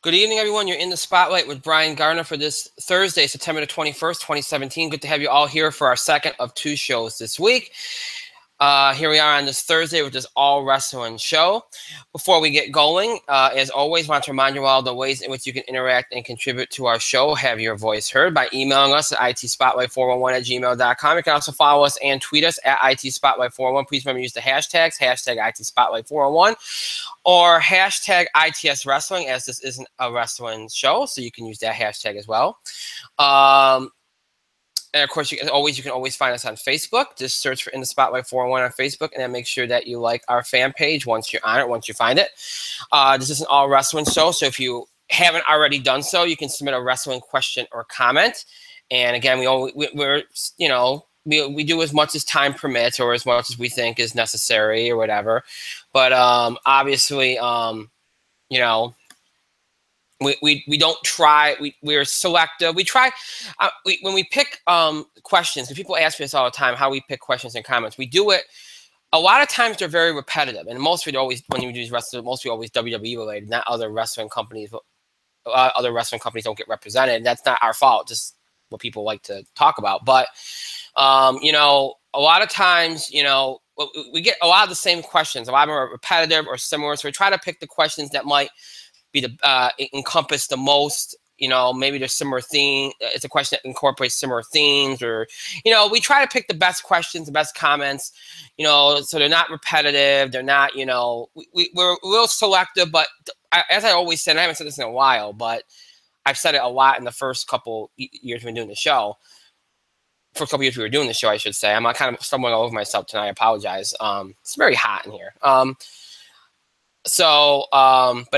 Good evening, everyone. You're in the spotlight with Brian Gardner for this Thursday, September the 21st, 2017. Good to have you all here for our second of two shows this week. Here we are on this Thursday with this all wrestling show. Before we get going, as always, want to remind you all the ways in which you can interact and contribute to our show, have your voice heard by emailing us at itspotlight411@gmail.com. You can also follow us and tweet us at itspotlight411. Please remember to use the hashtags, hashtag itspotlight411 or hashtag ITS Wrestling, as this isn't a wrestling show, so you can use that hashtag as well. And of course, you can always find us on Facebook. Just search for In the Spotlight 401 on Facebook, and then make sure that you like our fan page once you're on it, once you find it. This is an all wrestling show, so if you haven't already done so, you can submit a wrestling question or comment. And again, we do as much as time permits or as much as we think is necessary or whatever. But obviously, we don't try. We're selective. We try when we pick questions. And people ask me this all the time: how we pick questions and comments. We do it. A lot of times they're very repetitive, and most of it always when you do these wrestling, most of it always WWE related, not other wrestling companies. Other wrestling companies don't get represented, and that's not our fault. Just what people like to talk about. But a lot of times, we get a lot of the same questions. A lot of them are repetitive or similar. So we try to pick the questions that might be encompass the most, maybe there's similar theme. It's a question that incorporates similar themes, or, we try to pick the best questions, the best comments, so they're not repetitive. They're not, we're a little selective, but as I always said, and I haven't said this in a while, but I've said it a lot in the first couple years we've been doing the show. First couple years we were doing the show, I should say. I'm kind of stumbling all over myself tonight. I apologize. It's very hot in here. But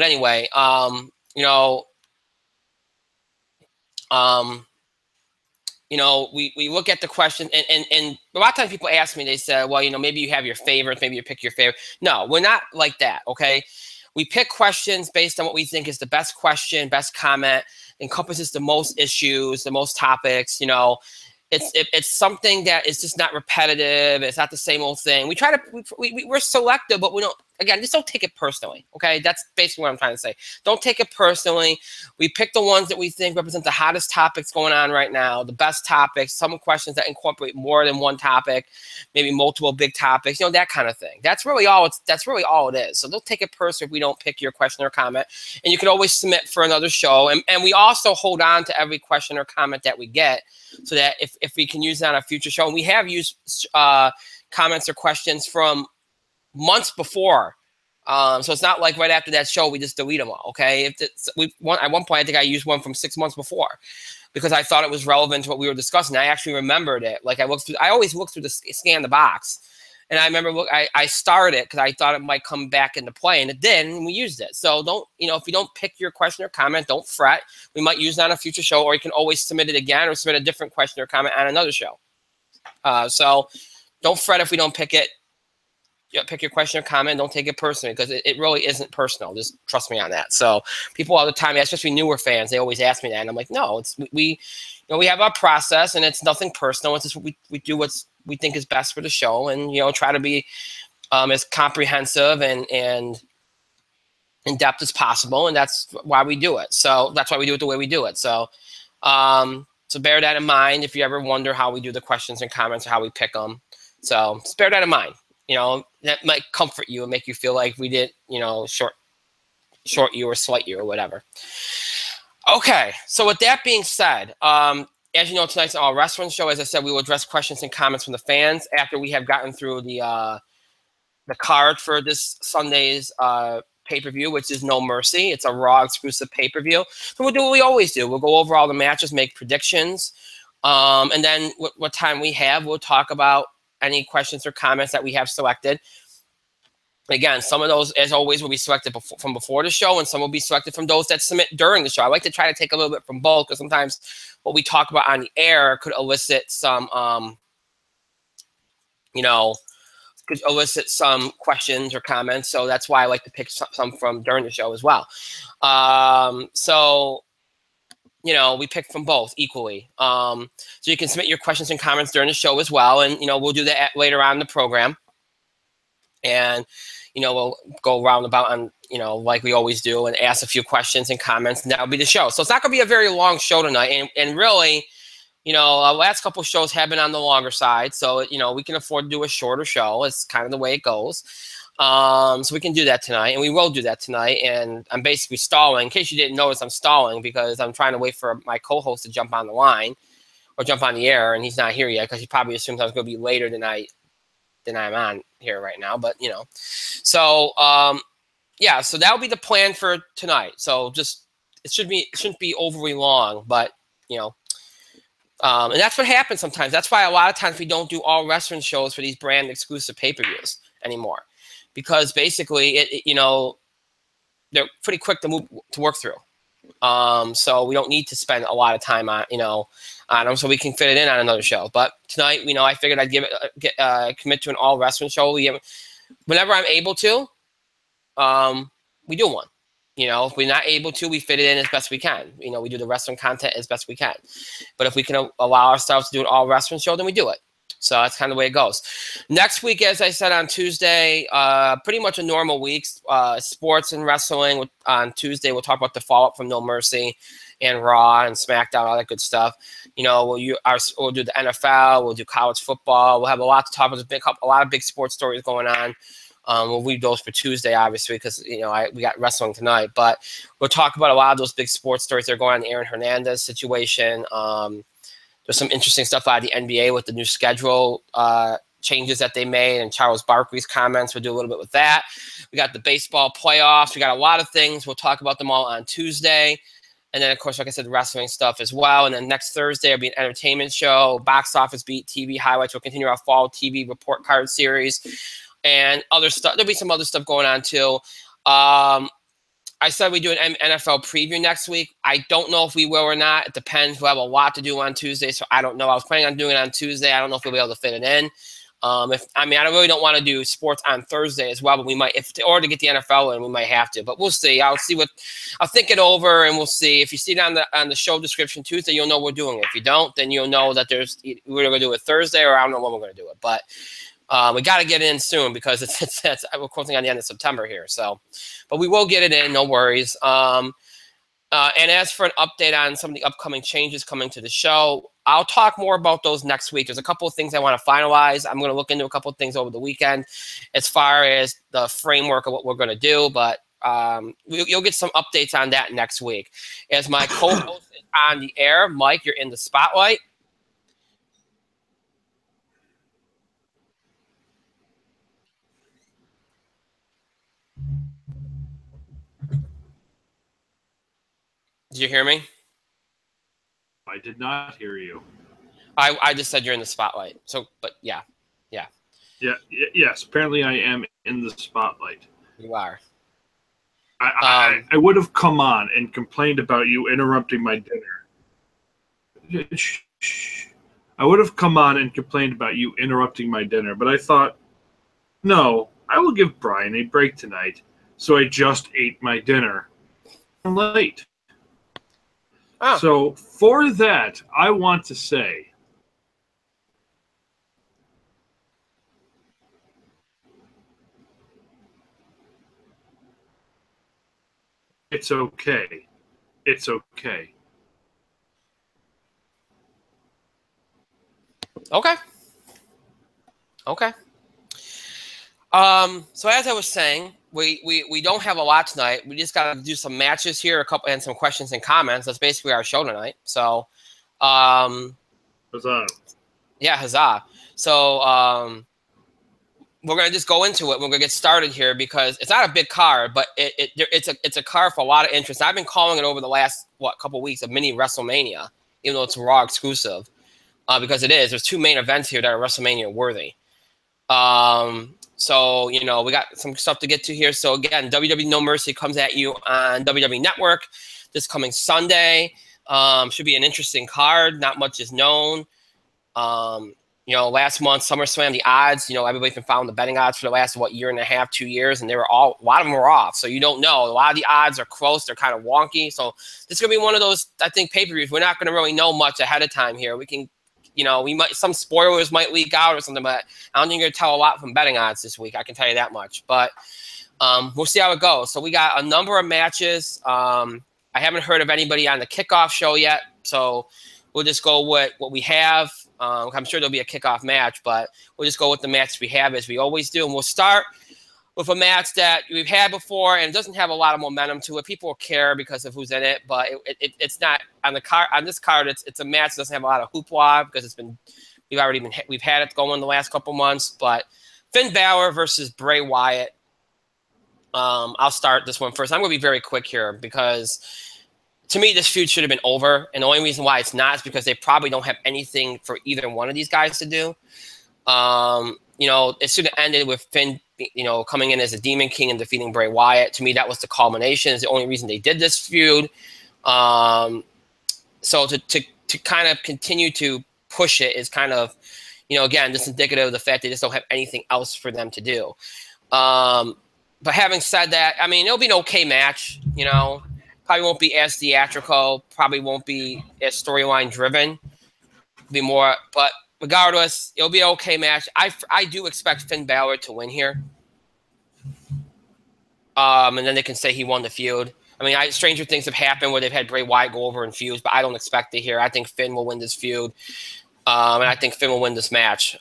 anyway, we look at the question, and a lot of times people ask me, they say, well, maybe you have your favorites, maybe you pick your favorite. No, we're not like that. Okay. We pick questions based on what we think is the best question, best comment, encompasses the most issues, the most topics, It's something that is just not repetitive. It's not the same old thing. We try to we're selective, but we don't. Again, just don't take it personally. Okay, that's basically what I'm trying to say. Don't take it personally. We pick the ones that we think represent the hottest topics going on right now, the best topics. Some questions that incorporate more than one topic, maybe multiple big topics. That kind of thing. That's really all it is. So don't take it personally if we don't pick your question or comment. And you can always submit for another show. And we also hold on to every question or comment that we get, so that if we can use that on a future show. And we have used comments or questions from months before. So it's not like right after that show we just delete them all. Okay. At one point, I think I used one from 6 months before because I thought it was relevant to what we were discussing. I actually remembered it. Like I always look through scan the box. And I remember I started it because I thought it might come back into play, and it did, and we used it. So don't, if you don't pick your question or comment, don't fret. We might use it on a future show, or you can always submit it again or submit a different question or comment on another show. So don't fret if we don't pick it. Pick your question or comment. Don't take it personally, because it really isn't personal. Just trust me on that. So people all the time, especially newer fans, they always ask me that, and I'm like, no, we have our process, and it's nothing personal. It's just we do what's we think is best for the show, and try to be as comprehensive and in depth as possible, and that's why we do it. So that's why we do it the way we do it. So so bear that in mind if you ever wonder how we do the questions and comments or how we pick them. So just bear that in mind. That might comfort you and make you feel like we didn't short you or slight you or whatever. Okay, so with that being said, as you know, tonight's an all wrestling show. As I said, we will address questions and comments from the fans after we have gotten through the card for this Sunday's pay-per-view, which is No Mercy. It's a Raw exclusive pay-per-view. So we'll do what we always do. We'll go over all the matches, make predictions, and then what time we have, we'll talk about any questions or comments that we have selected. Again, some of those, as always, will be selected from before the show, and some will be selected from those that submit during the show. I like to try to take a little bit from both, because sometimes what we talk about on the air could elicit some, could elicit some questions or comments. So that's why I like to pick some from during the show as well. We pick from both equally. So you can submit your questions and comments during the show as well, and we'll do that later on in the program. And we'll go roundabout on, like we always do, and ask a few questions and comments, and that'll be the show. So it's not going to be a very long show tonight. And really, our last couple of shows have been on the longer side. So, we can afford to do a shorter show. It's kind of the way it goes. So we can do that tonight, and we will do that tonight. And I'm basically stalling. In case you didn't notice, I'm stalling because I'm trying to wait for my co-host to jump on the line or jump on the air, and he's not here yet because he probably assumes I was going to be later than I'm on here right now. But so yeah, so that'll be the plan for tonight. So just it shouldn't be overly long, but and that's what happens sometimes. That's why a lot of times we don't do all wrestling shows for these brand exclusive pay-per-views anymore, because basically they're pretty quick to work through. So we don't need to spend a lot of time on them, so we can fit it in on another show. But tonight, I figured I'd commit to an all wrestling show. Whenever I'm able to, we do one. If we're not able to, we fit it in as best we can. We do the wrestling content as best we can. But if we can allow ourselves to do an all wrestling show, then we do it. So that's kind of the way it goes. Next week, as I said on Tuesday, pretty much a normal week. Sports and wrestling on Tuesday. We'll talk about the follow-up from No Mercy and Raw and SmackDown, all that good stuff. We'll do the NFL. We'll do college football. We'll have a lot to talk about. There's a lot of big sports stories going on. We'll leave those for Tuesday, obviously, because we got wrestling tonight. But we'll talk about a lot of those big sports stories that are going on. The Aaron Hernandez situation. There's some interesting stuff out of the NBA with the new schedule changes that they made, and Charles Barkley's comments. We'll do a little bit with that. We got the baseball playoffs. We got a lot of things. We'll talk about them all on Tuesday. And then, of course, like I said, wrestling stuff as well. And then next Thursday will be an entertainment show, box office beat, TV highlights. We'll continue our fall TV report card series and other stuff. There'll be some other stuff going on, too. I said we do an NFL preview next week. I don't know if we will or not. It depends. We'll have a lot to do on Tuesday, so I don't know. I was planning on doing it on Tuesday. I don't know if we'll be able to fit it in. I really don't want to do sports on Thursday as well, but we might, in order to get the NFL in, we might have to. But we'll see. I'll think it over, and we'll see. If you see it on the show description Tuesday, you'll know we're doing it. If you don't, then you'll know that we're going to do it Thursday, or I don't know when we're going to do it. But we got to get it in soon because we're closing on the end of September here. So, but we will get it in, no worries. And as for an update on some of the upcoming changes coming to the show, I'll talk more about those next week. There's a couple of things I want to finalize. I'm going to look into a couple of things over the weekend as far as the framework of what we're going to do. But you'll get some updates on that next week. As my co-host is on the air, Mike, you're in the spotlight. Did you hear me? I did not hear you. I just said you're in the spotlight. So, but yeah. Yes. Apparently, I am in the spotlight. You are. I would have come on and complained about you interrupting my dinner. I would have come on and complained about you interrupting my dinner, but I thought, no, I will give Brian a break tonight. So I just ate my dinner. I'm late. Oh. So for that, I want to say it's okay. It's okay. Okay. So as I was saying, we don't have a lot tonight. We just got to do some matches here, and some questions and comments. That's basically our show tonight. So, Huzzah. Yeah, huzzah. So, we're gonna just go into it. We're gonna get started here because it's not a big card, but it's a card for a lot of interest. I've been calling it over the last couple weeks a mini WrestleMania, even though it's Raw exclusive, because it is. There's two main events here that are WrestleMania worthy. So, we got some stuff to get to here. So again, WWE No Mercy comes at you on WWE Network this coming Sunday. Should be an interesting card. Not much is known. Last month, SummerSlam, the odds, everybody's been following the betting odds for the last, year and a half, 2 years, and a lot of them were off. So you don't know. A lot of the odds are close. They're kind of wonky. So this is going to be one of those, I think, pay-per-views. We're not going to really know much ahead of time here. We can, some spoilers might leak out or something, but I don't think you're going to tell a lot from betting odds this week. I can tell you that much. But We'll see how it goes. So we got a number of matches. I haven't heard of anybody on the kickoff show yet, so we'll just go with what we have. I'm sure there'll be a kickoff match, but we'll just go with the match we have as we always do. And we'll start with a match that we've had before, and it doesn't have a lot of momentum to it. People will care because of who's in it, but it's not on the card. On this card, it's a match that doesn't have a lot of hoopla because we've had it going the last couple months. But Finn Balor versus Bray Wyatt. I'll start this one first. I'm going to be very quick here because to me, this feud should have been over. And the only reason why it's not is because they probably don't have anything for either one of these guys to do. It should have ended with Finn, coming in as a Demon King and defeating Bray Wyatt. To me, that was the culmination. It's the only reason they did this feud. So to kind of continue to push it is kind of, again, just indicative of the fact they just don't have anything else for them to do. But having said that, I mean, it'll be an okay match, Probably won't be as theatrical. Probably won't be as storyline driven. Be more, but regardless, it'll be an okay match. I do expect Finn Balor to win here. And then they can say he won the feud. I mean, stranger things have happened where they've had Bray Wyatt go over in feuds, but I don't expect it here. I think Finn will win this feud. And I think Finn will win this match.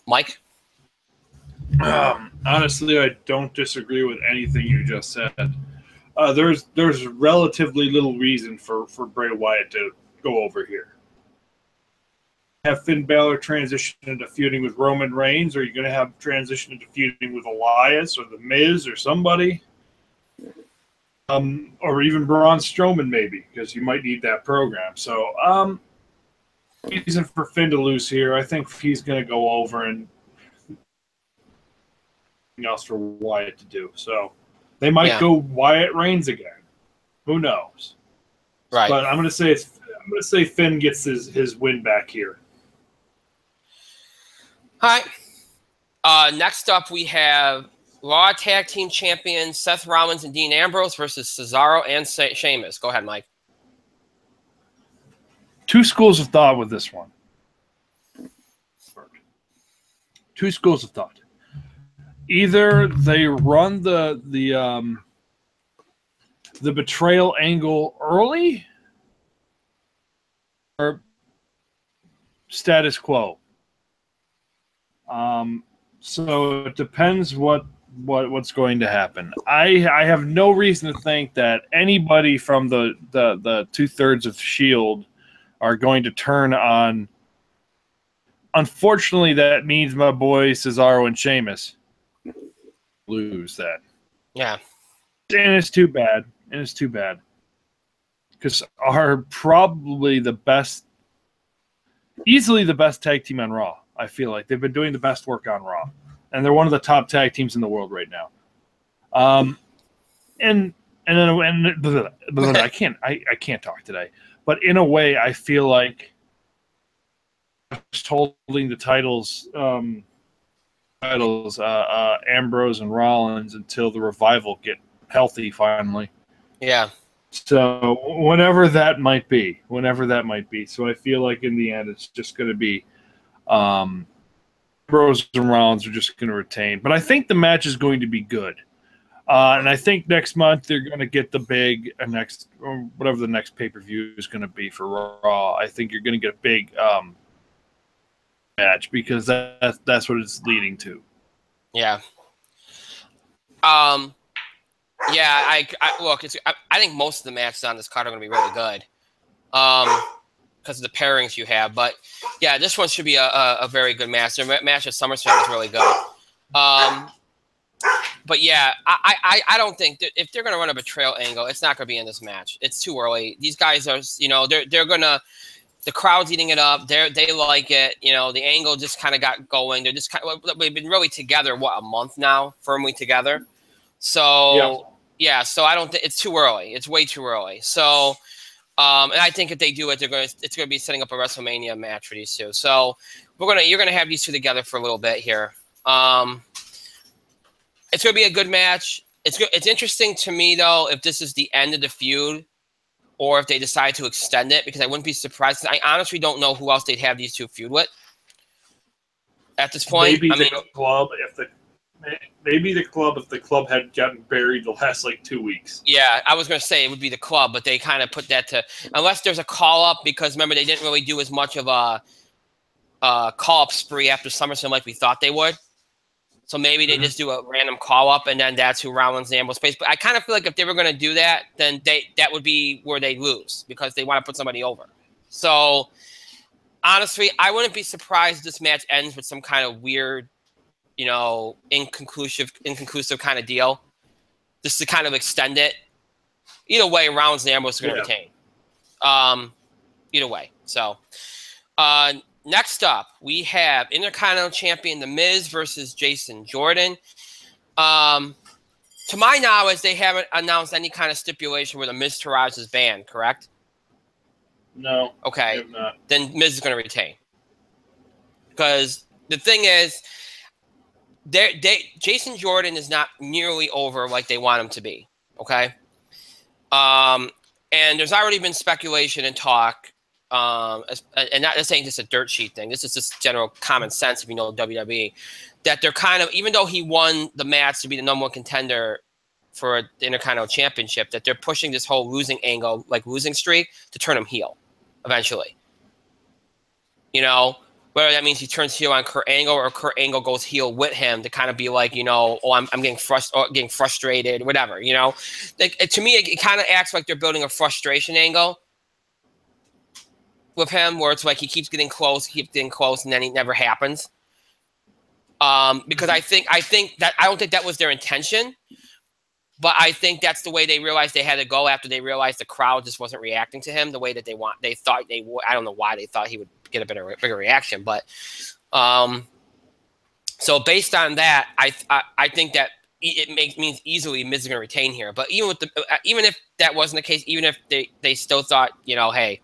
Mike? Honestly, I don't disagree with anything you just said. There's relatively little reason for Bray Wyatt to go over here. Have Finn Balor transition into feuding with Roman Reigns, or are you going to have transition into feuding with Elias or The Miz or somebody? Or even Braun Strowman maybe, because you might need that program. So, reason for Finn to lose here. I think he's going to go over and nothing else for Wyatt to do. So they might go Wyatt Reigns again. Who knows? Right. But I'm going to say Finn gets his win back here. All right. Next up, we have Raw Tag Team Champions Seth Rollins and Dean Ambrose versus Cesaro and Sheamus. Go ahead, Mike. Two schools of thought with this one. Two schools of thought. Either they run the betrayal angle early, or status quo. So it depends what's going to happen. I have no reason to think that anybody from the 2/3 of Shield are going to turn on. Unfortunately, that means my boy Cesaro and Sheamus lose that. Yeah. And it's too bad. Because are probably easily the best tag team on Raw. I feel like they've been doing the best work on Raw. And they're one of the top tag teams in the world right now. I can't talk today. But in a way, I feel like just holding the titles, Ambrose and Rollins, until the Revival get healthy finally. Yeah. So whenever that might be. So I feel like in the end, it's just going to be Ambrose and Rollins are just going to retain. But I think the match is going to be good. And I think next month they're going to get the big whatever the next pay-per-view is going to be for Raw. I think you're going to get a big match because that's what it's leading to. Yeah. I look. I think most of the matches on this card are going to be really good, because of the pairings you have. But yeah, this one should be a very good match. The match at SummerSlam is really good. But yeah, I don't think that if they're going to run a betrayal angle, it's not going to be in this match. It's too early. These guys are, they're going to. The crowd's eating it up. They like it. The angle just kind of got going. They're just we've been really together, a month now, firmly together. So yeah. So I don't think it's too early. It's way too early. So, and I think if they do it, it's going to be setting up a WrestleMania match for these two. So you're gonna have these two together for a little bit here. It's going to be a good match. It's interesting to me though if this is the end of the feud, or if they decide to extend it, because I wouldn't be surprised. I honestly don't know who else they'd have these two feud with at this point. Maybe the club, Maybe the club, if the club had gotten buried the last like 2 weeks. Yeah, I was going to say it would be the club, but they kind of put that to, unless there's a call up, because remember they didn't really do as much of a call up spree after SummerSlam like we thought they would. So maybe they just do a random call up, and then that's who Rollins and Ambrose face. But I kind of feel like if they were going to do that, then that would be where they lose, because they want to put somebody over. So honestly, I wouldn't be surprised if this match ends with some kind of weird, inconclusive kind of deal, just to kind of extend it. Either way, Rollins and Ambrose are going to retain. Either way. So next up, we have Intercontinental Champion The Miz versus Jason Jordan. To my knowledge, they haven't announced any kind of stipulation where The Miz Taraj is banned, correct? No. Okay. Then Miz is going to retain. Because the thing is, Jason Jordan is not nearly over like they want him to be. Okay. And there's already been speculation and talk, and not saying just a dirt sheet thing. This is just general common sense if you know WWE, that they're kind of, even though he won the match to be the number one contender for the Intercontinental Championship, that they're pushing this whole losing angle, like losing streak, to turn him heel eventually. Whether that means he turns heel on Kurt Angle or Kurt Angle goes heel with him to kind of be like, I'm getting frustrated, whatever, to me, it kind of acts like they're building a frustration angle with him, where it's like he keeps getting close, and then it never happens. Because I don't think that was their intention, but I think that's the way they realized they had to go after they realized the crowd just wasn't reacting to him the way that they thought they would. I don't know why they thought he would get a bigger reaction, but so based on that, I think that it means easily Miz is going to retain here. But even if that wasn't the case, even if they still thought, hey,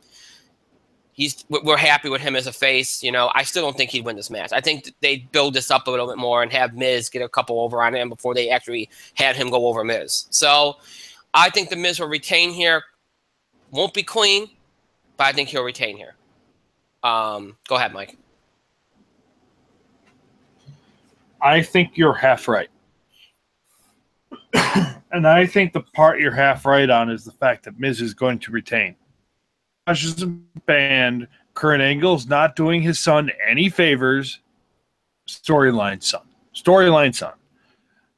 we're happy with him as a face, I still don't think he'd win this match. I think they'd build this up a little bit more and have Miz get a couple over on him before they actually had him go over Miz. So I think the Miz will retain here. Won't be clean, but I think he'll retain here. Go ahead, Mike. I think you're half right. And I think the part you're half right on is the fact that Miz is going to retain. Band, Kurt Angle's not doing his son any favors. Storyline son.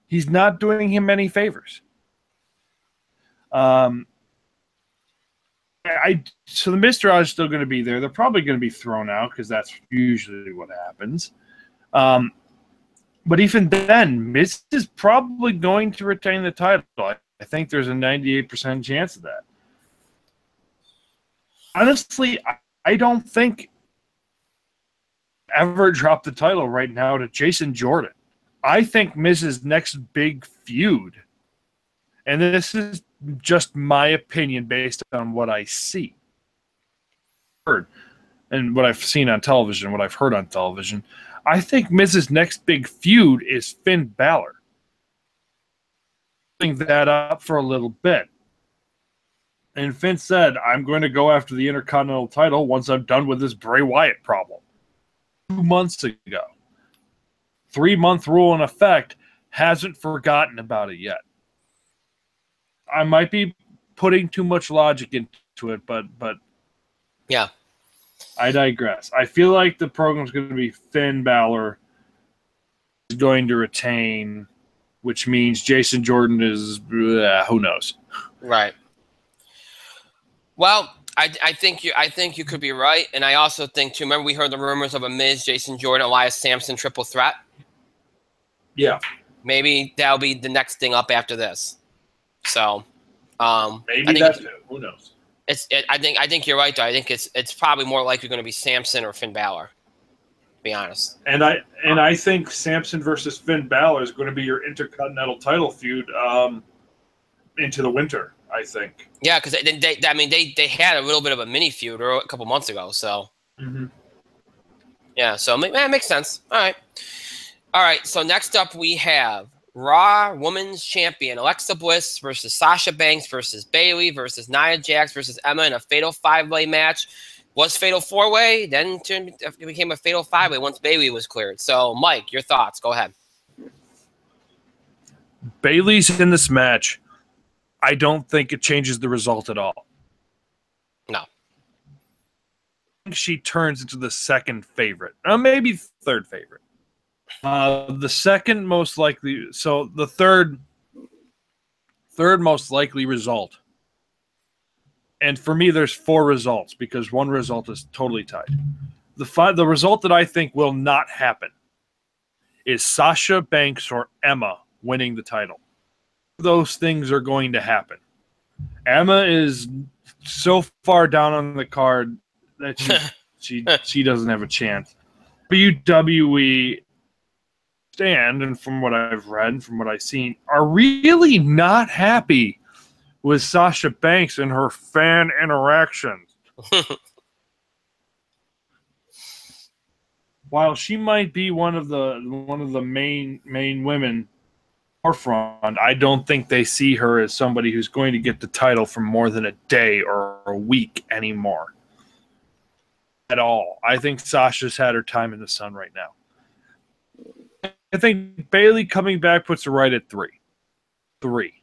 He's not doing him any favors. So the Miz Taraj is still going to be there. They're probably going to be thrown out because that's usually what happens. But even then, Miz is probably going to retain the title. I think there's a 98% chance of that. Honestly, I don't think ever drop the title right now to Jason Jordan. I think Miz's next big feud, and this is just my opinion based on what I see, and what I've seen on television, what I've heard on television, I think Miz's next big feud is Finn Balor. Putting that up for a little bit. And Finn said, I'm going to go after the Intercontinental title once I'm done with this Bray Wyatt problem. 2 months ago. 3-month rule in effect. Hasn't forgotten about it yet. I might be putting too much logic into it, but yeah, I digress. I feel like the program's going to be Finn Balor is going to retain, which means Jason Jordan is, who knows? Right. Well, I think you could be right, and I also think too. Remember, we heard the rumors of a Miz, Jason Jordan, Elias Sampson triple threat. Yeah, maybe that'll be the next thing up after this. So, maybe that's it. Who knows? I think you're right though. I think it's probably more likely going to be Sampson or Finn Balor. To be honest. And I think Sampson versus Finn Balor is going to be your Intercontinental title feud into the winter. I think. Yeah, because they had a little bit of a mini feud a couple months ago. So. Mm-hmm. Yeah, so it makes sense. All right. So next up we have Raw Women's Champion Alexa Bliss versus Sasha Banks versus Bayley versus Nia Jax versus Emma in a fatal 5-way match. Was fatal 4-way, then it became a fatal 5-way once Bayley was cleared. So, Mike, your thoughts? Go ahead. Bayley's in this match. I don't think it changes the result at all. No. I think she turns into the second favorite. Maybe third favorite. The second most likely, so the third most likely result. And for me, there's 4 results because one result is totally tied. The result that I think will not happen is Sasha Banks or Emma winning the title. Those things are going to happen. Emma is so far down on the card that she doesn't have a chance. WWE stand, and from what I've read and from what I've seen, are really not happy with Sasha Banks and her fan interactions. While she might be one of the main women forefront, I don't think they see her as somebody who's going to get the title for more than a day or a week anymore. At all. I think Sasha's had her time in the sun right now. I think Bayley coming back puts her right at 3. 3.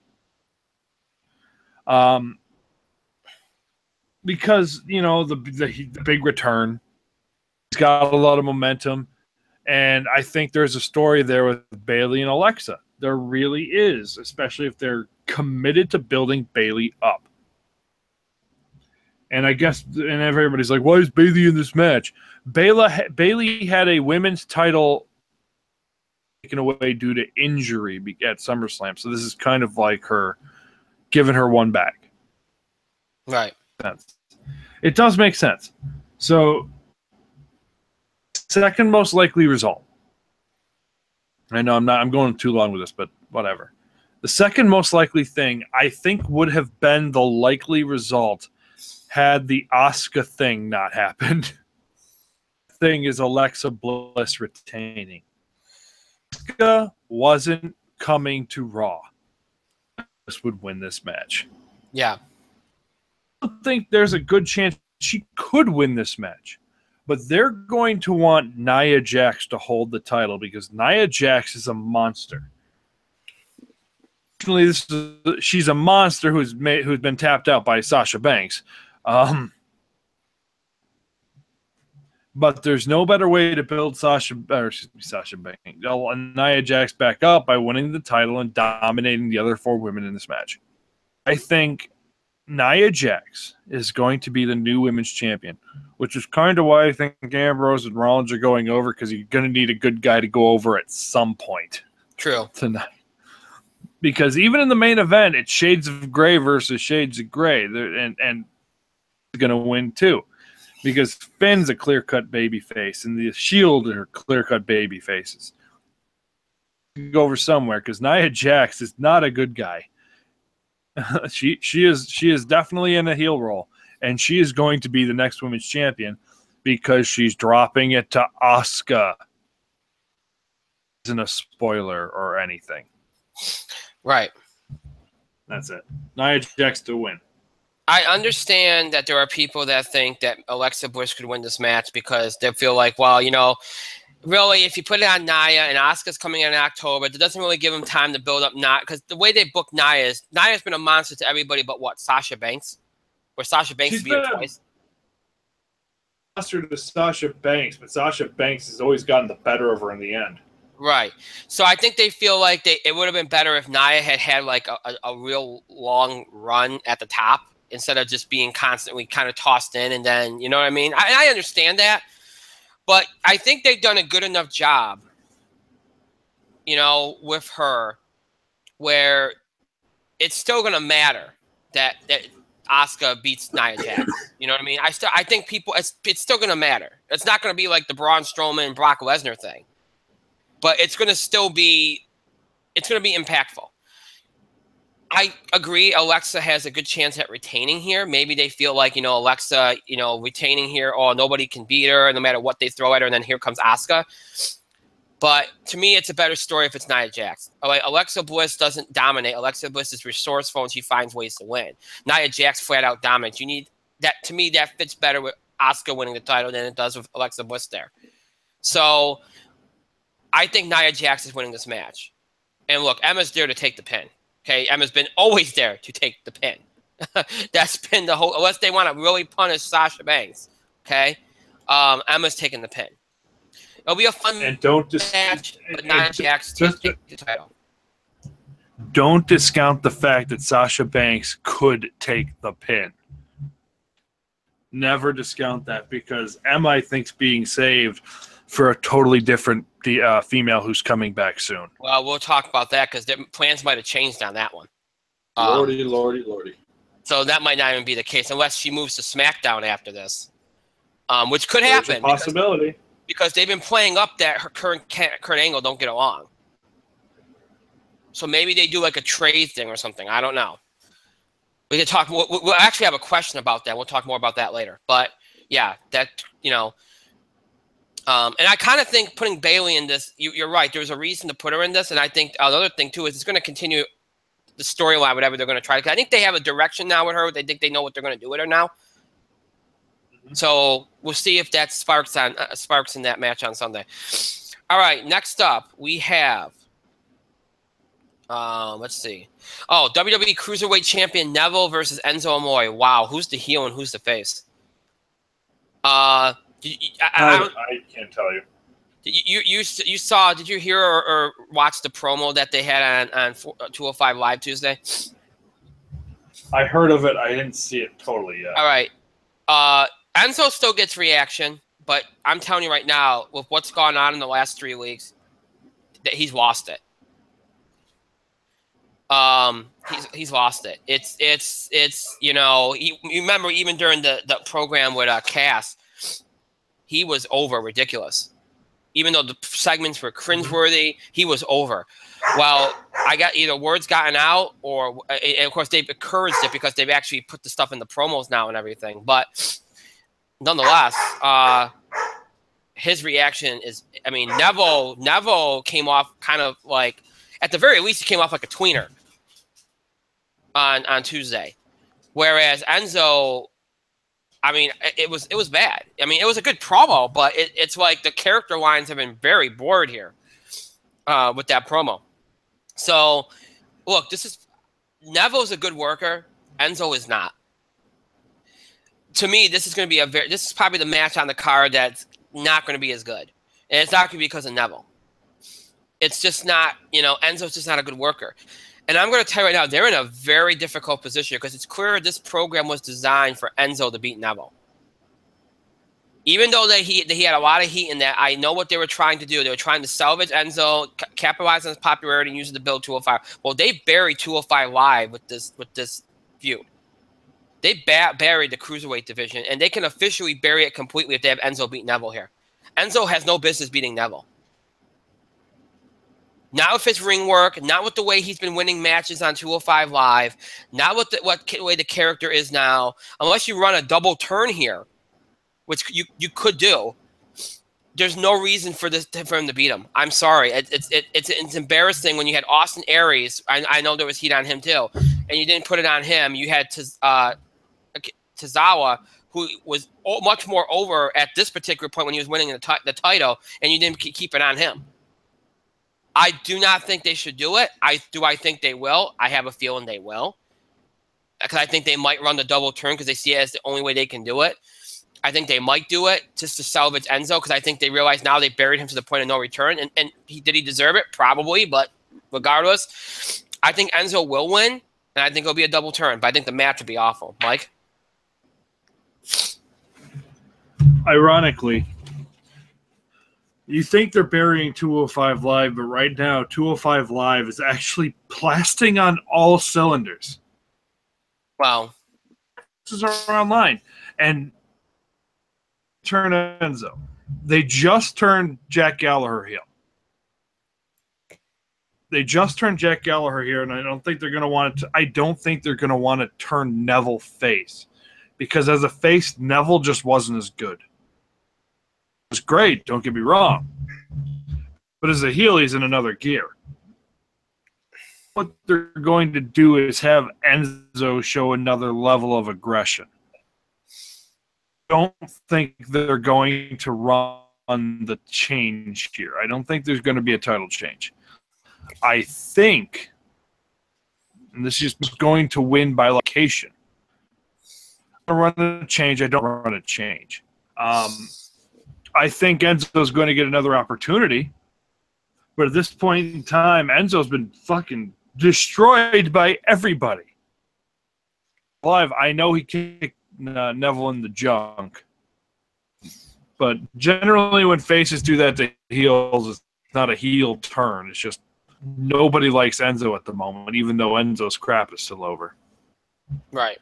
Because, you know, the big return. He's got a lot of momentum. And I think there's a story there with Bayley and Alexa. There really is, especially if they're committed to building Bayley up. And I guess, and everybody's like, why is Bayley in this match? Bayley had a women's title taken away due to injury at SummerSlam. So this is kind of like her giving her one back. Right. It does make sense. So, second most likely result. I know I'm going too long with this, but whatever. The second most likely thing I think would have been the likely result had the Asuka thing not happened. Thing is Alexa Bliss retaining. Asuka wasn't coming to Raw. This would win this match. Yeah. I think there's a good chance she could win this match. But they're going to want Nia Jax to hold the title because Nia Jax is a monster. She's a monster who's been tapped out by Sasha Banks. But there's no better way to build Sasha Banks, Nia Jax back up by winning the title and dominating the other 4 women in this match. I think Nia Jax is going to be the new women's champion, which is kind of why I think Ambrose and Rollins are going over, because you're going to need a good guy to go over at some point. True. Tonight. Because even in the main event, it's Shades of Grey versus Shades of Grey, and going to win too. Because Finn's a clear-cut baby face, and the Shield are clear-cut baby faces. Go over somewhere, because Nia Jax is not a good guy. she is definitely in a heel role, and she is going to be the next women's champion because she's dropping it to Asuka. Isn't a spoiler or anything. Right. That's it. Nia Jax to win. I understand that there are people that think that Alexa Bliss could win this match because they feel like, well, you know, really, if you put it on Nia and Asuka's coming in October, it doesn't really give them time to build up Nia, because the way they book Nia is Nia's been a monster to everybody but what? Sasha Banks? Or Sasha Banks beat her twice? Monster to Sasha Banks, but Sasha Banks has always gotten the better of her in the end. Right. So I think they feel like it would have been better if Nia had like a real long run at the top instead of just being constantly kind of tossed in, and then, you know what I mean? I understand that. But I think they've done a good enough job, you know, with her, where it's still going to matter that Asuka beats Nia Jax. You know what I mean? I think people, it's still going to matter. It's not going to be like the Braun Strowman and Brock Lesnar thing, but it's going to still be, it's going to be impactful. I agree. Alexa has a good chance at retaining here. Maybe they feel like, you know, Alexa, you know, retaining here, oh, nobody can beat her no matter what they throw at her. And then here comes Asuka. But to me, it's a better story if it's Nia Jax. Like, Alexa Bliss doesn't dominate. Alexa Bliss is resourceful and she finds ways to win. Nia Jax flat out dominates. You need that. To me, that fits better with Asuka winning the title than it does with Alexa Bliss there. So I think Nia Jax is winning this match. And look, Emma's there to take the pin. Okay, Emma's been always there to take the pin. That's been the whole. Unless they want to really punish Sasha Banks. Okay, Emma's taking the pin. It'll be a fun match, but Nia Jax takes the title. Don't discount the fact that Sasha Banks could take the pin. Never discount that, because Emma, I think, is being saved for a totally different female who's coming back soon. Well, we'll talk about that because their plans might have changed on that one. Lordy. So that might not even be the case unless she moves to SmackDown after this, which could happen. There's a possibility. Because they've been playing up that her Kurt Angle don't get along. So maybe they do like a trade thing or something. I don't know. We can talk. We'll actually have a question about that. We'll talk more about that later. But yeah, that, you know. And I kind of think putting Bayley in this, you're right. There's a reason to put her in this. And I think another thing, too, is it's going to continue the storyline, whatever they're going to try. I think they have a direction now with her. They think they know what they're going to do with her now. Mm-hmm. So we'll see if that sparks in that match on Sunday. All right, next up, we have, let's see. Oh, WWE Cruiserweight Champion Neville versus Enzo Amore. Wow, who's the heel and who's the face? I can't tell you. You saw? Did you hear or watch the promo that they had on 205 Live Tuesday? I heard of it. I didn't see it totally yet. All right. Enzo still gets reaction, but I'm telling you right now, with what's gone on in the last 3 weeks, that he's lost it. He's lost it. It's you know, you remember even during the program with Cass, he was over ridiculous. Even though the segments were cringeworthy, he was over. Well, I got either words gotten out, or and of course they've encouraged it because they've actually put the stuff in the promos now and everything. But nonetheless, his reaction is, I mean, Neville came off kind of like, at the very least, he came off like a tweener on Tuesday, whereas Enzo, I mean, it was bad. I mean, it was a good promo, but it's like the character lines have been very blurred here with that promo. So, look, Neville's a good worker. Enzo is not. To me, this is going to be this is probably the match on the card that's not going to be as good, and it's not going to be because of Neville. It's just not, you know, Enzo's just not a good worker. And I'm going to tell you right now, they're in a very difficult position because it's clear this program was designed for Enzo to beat Neville. Even though he had a lot of heat in that, I know what they were trying to do. They were trying to salvage Enzo, capitalize on his popularity, and use it to build 205. Well, they buried 205 Live with this feud. They buried the Cruiserweight division, and they can officially bury it completely if they have Enzo beat Neville here. Enzo has no business beating Neville. Not with his ring work, not with the way he's been winning matches on 205 Live, not with the way the character is now. Unless you run a double turn here, which you could do, there's no reason for him to beat him. I'm sorry. It's embarrassing when you had Austin Aries. I know there was heat on him too, and you didn't put it on him. You had Tozawa, who was much more over at this particular point when he was winning the title, and you didn't keep it on him. I do not think they should do it. I think they will. I have a feeling they will. Because I think they might run the double turn because they see it as the only way they can do it. I think they might do it just to salvage Enzo because I think they realize now they buried him to the point of no return. And did he deserve it? Probably. But regardless, I think Enzo will win. And I think it'll be a double turn. But I think the match will be awful. Mike? Ironically, you think they're burying 205 Live, but right now 205 Live is actually blasting on all cylinders. Wow. This is online. And turn Enzo. They just turned Jack Gallagher heel. They just turned Jack Gallagher here, and I don't think they're going to want to. I don't think they're going to want to turn Neville face, because as a face, Neville just wasn't as good. It was great, don't get me wrong, but as a heel, he's in another gear. What they're going to do is have Enzo show another level of aggression. Don't think they're going to run the change here. I don't think there's going to be a title change. I think, and this is going to win by location. I don't run a change. I don't run a change. I think Enzo's going to get another opportunity. But at this point in time, Enzo's been fucking destroyed by everybody. Live, I know he kicked Neville in the junk. But generally when faces do that to heels, it's not a heel turn. It's just nobody likes Enzo at the moment, even though Enzo's crap is still over. Right.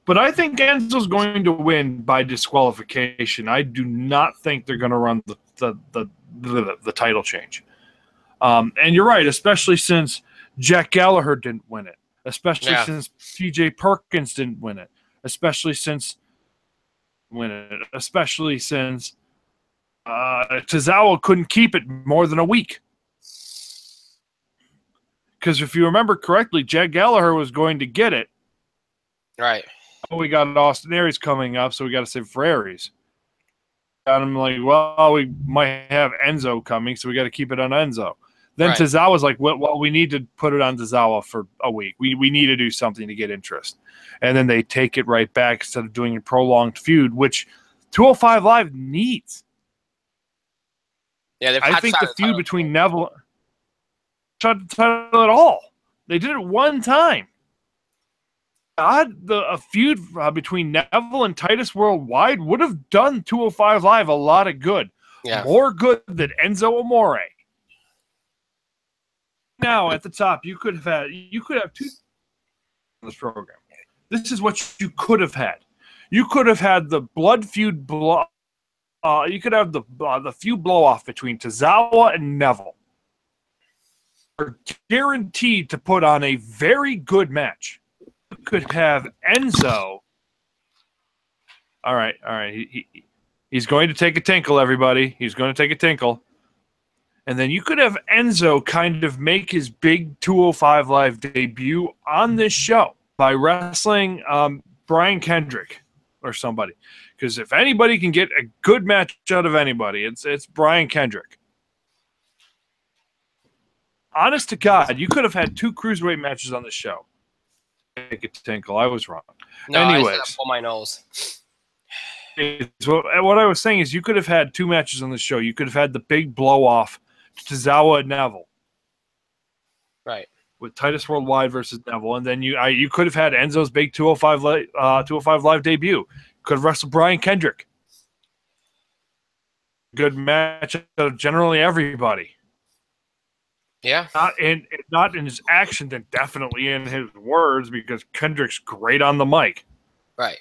But I think Enzo's going to win by disqualification. I do not think they're going to run the title change. And you're right, especially since Jack Gallagher didn't win it. Especially since T.J. Perkins didn't win it. Especially since Tozawa couldn't keep it more than a week. Because if you remember correctly, Jack Gallagher was going to get it. Right. We got Austin Aries coming up, so we got to save for Aries. And I'm like, well, we might have Enzo coming, so we got to keep it on Enzo. Then right. Tozawa's like, well, we need to put it on Tozawa for a week. We need to do something to get interest. And then they take it right back instead of doing a prolonged feud, which 205 Live needs. Yeah, I think the feud between Neville shot the title at all. They did it one time. A feud between Neville and Titus Worldwide would have done 205 Live a lot of good. Yeah. More good than Enzo Amore. Now at the top, you could have two in this program. This is what you could have had. You could have had the blood feud you could have the feud blow off between Tozawa and Neville. You're guaranteed to put on a very good match. You could have Enzo. All right. He's going to take a tinkle, everybody. He's going to take a tinkle. And then you could have Enzo kind of make his big 205 Live debut on this show by wrestling Brian Kendrick or somebody. Because if anybody can get a good match out of anybody, it's Brian Kendrick. Honest to God, you could have had 2 cruiserweight matches on the show. Take a tinkle. I was wrong. No, anyways, I pull my nose. What I was saying is you could have had 2 matches on the show. You could have had the big blow-off to Tozawa and Neville. Right. With Titus Worldwide versus Neville. And then you could have had Enzo's big 205 Live debut. Could have wrestled Brian Kendrick. Good match out of generally everybody. Yeah. Not in his action, then definitely in his words, because Kendrick's great on the mic. Right.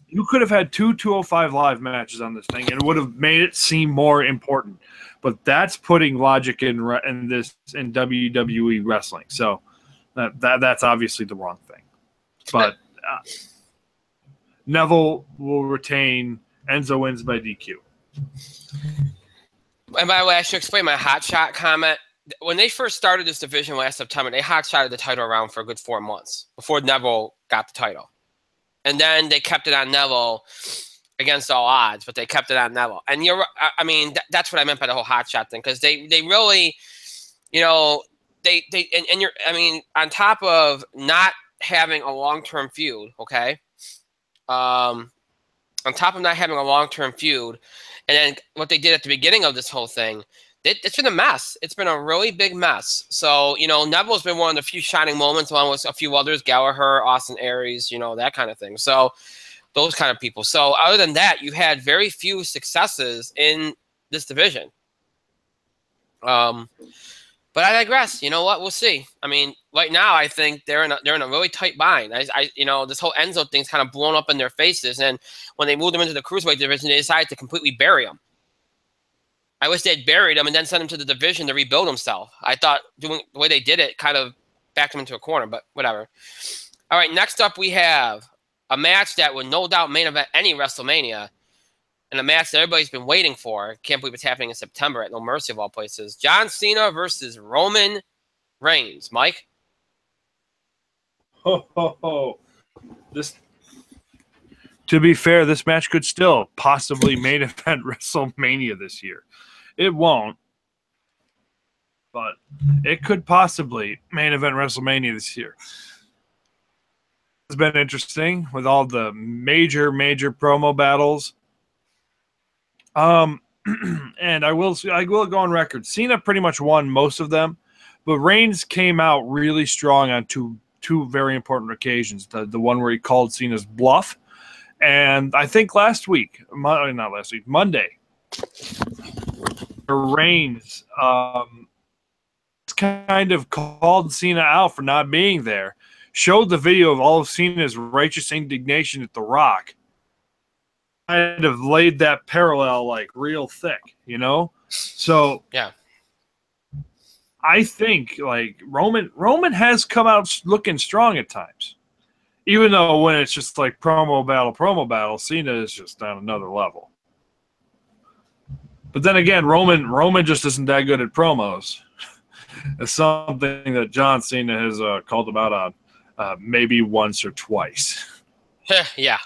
You could have had 2 205 Live matches on this thing, and it would have made it seem more important. But that's putting logic in WWE wrestling. So that's obviously the wrong thing. But Neville will retain. Enzo wins by DQ. And by the way, I should explain my hot shot comment. When they first started this division last September, they hot shotted the title around for a good 4 months before Neville got the title. And then they kept it on Neville against all odds, but they kept it on Neville. And that's what I meant by the whole hot shot thing, because they really, on top of not having a long-term feud, okay? On top of not having a long-term feud, and then what they did at the beginning of this whole thing, it's been a mess. It's been a really big mess. So, Neville's been one of the few shining moments, along with a few others, Gallagher, Austin Aries, that kind of thing. So, those kind of people. So, other than that, you had very few successes in this division. But I digress. You know what? We'll see. I mean, right now, I think they're in a really tight bind. This whole Enzo thing's kind of blown up in their faces. And when they moved him into the cruiserweight division, they decided to completely bury him. I wish they'd buried him and then sent him to the division to rebuild himself. I thought doing the way they did it kind of backed him into a corner, but whatever. All right, next up we have a match that would no doubt main event any WrestleMania, and a match that everybody's been waiting for. Can't believe it's happening in September at No Mercy of all places. John Cena versus Roman Reigns. Mike? To be fair, this match could still possibly main event WrestleMania this year. It won't. but it could possibly main event WrestleMania this year. It's been interesting with all the major promo battles. And I will go on record. Cena pretty much won most of them, but Reigns came out really strong on two very important occasions. The one where he called Cena's bluff, and I think Monday, Reigns kind of called Cena out for not being there. Showed the video of all of Cena's righteous indignation at The Rock. Kind of laid that parallel like real thick, you know? So yeah, I think like Roman has come out looking strong at times. Even though when it's just like promo battle, Cena is just on another level. But then again, Roman just isn't that good at promos. It's something that John Cena has called him out on maybe once or twice. Yeah.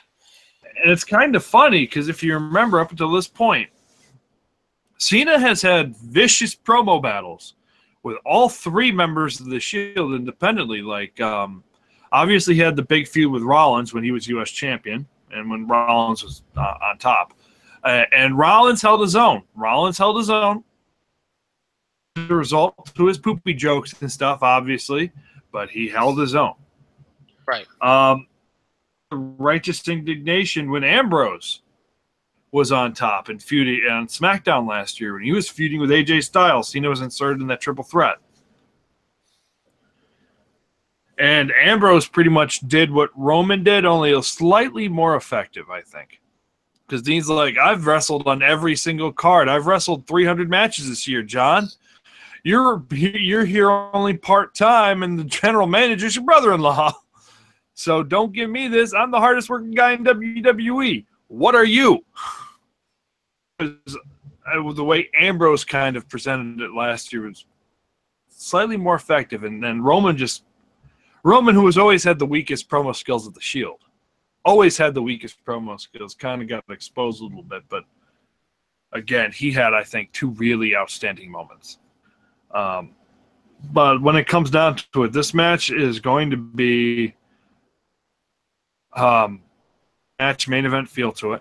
And it's kind of funny because if you remember up until this point, Cena has had vicious promo battles with all three members of the Shield independently. Like, obviously, he had the big feud with Rollins when he was U.S. champion and when Rollins was on top. And Rollins held his own. The result to his poopy jokes and stuff, obviously, but he held his own. Right. Righteous indignation when Ambrose was on top and feuding on SmackDown last year when he was feuding with AJ Styles. Cena was inserted in that triple threat. And Ambrose pretty much did what Roman did, only slightly more effective, I think. Because Dean's like, I've wrestled on every single card. I've wrestled 300 matches this year, John. You're here only part-time, and the general manager's your brother-in-law. So don't give me this. I'm the hardest working guy in WWE. What are you? The way Ambrose kind of presented it last year was slightly more effective. And then Roman, who has always had the weakest promo skills of the Shield, kind of got exposed a little bit. But again, he had, I think, two really outstanding moments. But when it comes down to it, this match is going to be match main event feel to it.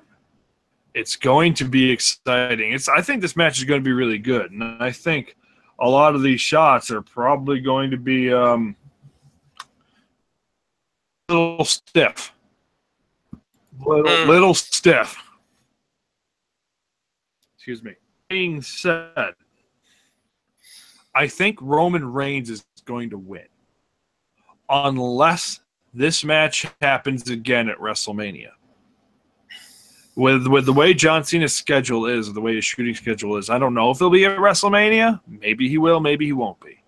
It's going to be exciting. I think this match is going to be really good, and I think a lot of these shots are probably going to be a little stiff. Little stiff. Excuse me. Being said, I think Roman Reigns is going to win unless this match happens again at WrestleMania. With the way John Cena's schedule is, or the way his shooting schedule is, I don't know if he'll be at WrestleMania. Maybe he will, maybe he won't be.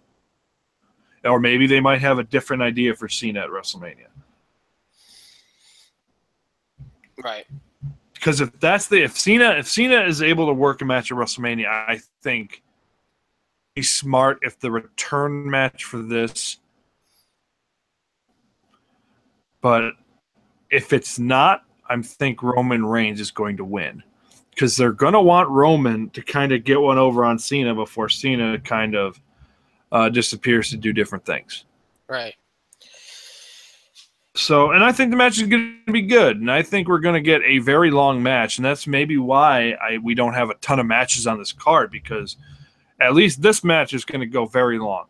Or maybe they might have a different idea for Cena at WrestleMania. Right. Because if Cena is able to work a match at WrestleMania, I think he's smart if the return match for this. But if it's not, I think Roman Reigns is going to win. Because they're going to want Roman to kind of get one over on Cena before Cena kind of disappears to do different things. Right. So, and I think the match is going to be good. And I think we're going to get a very long match. And that's maybe why we don't have a ton of matches on this card. Because at least this match is going to go very long.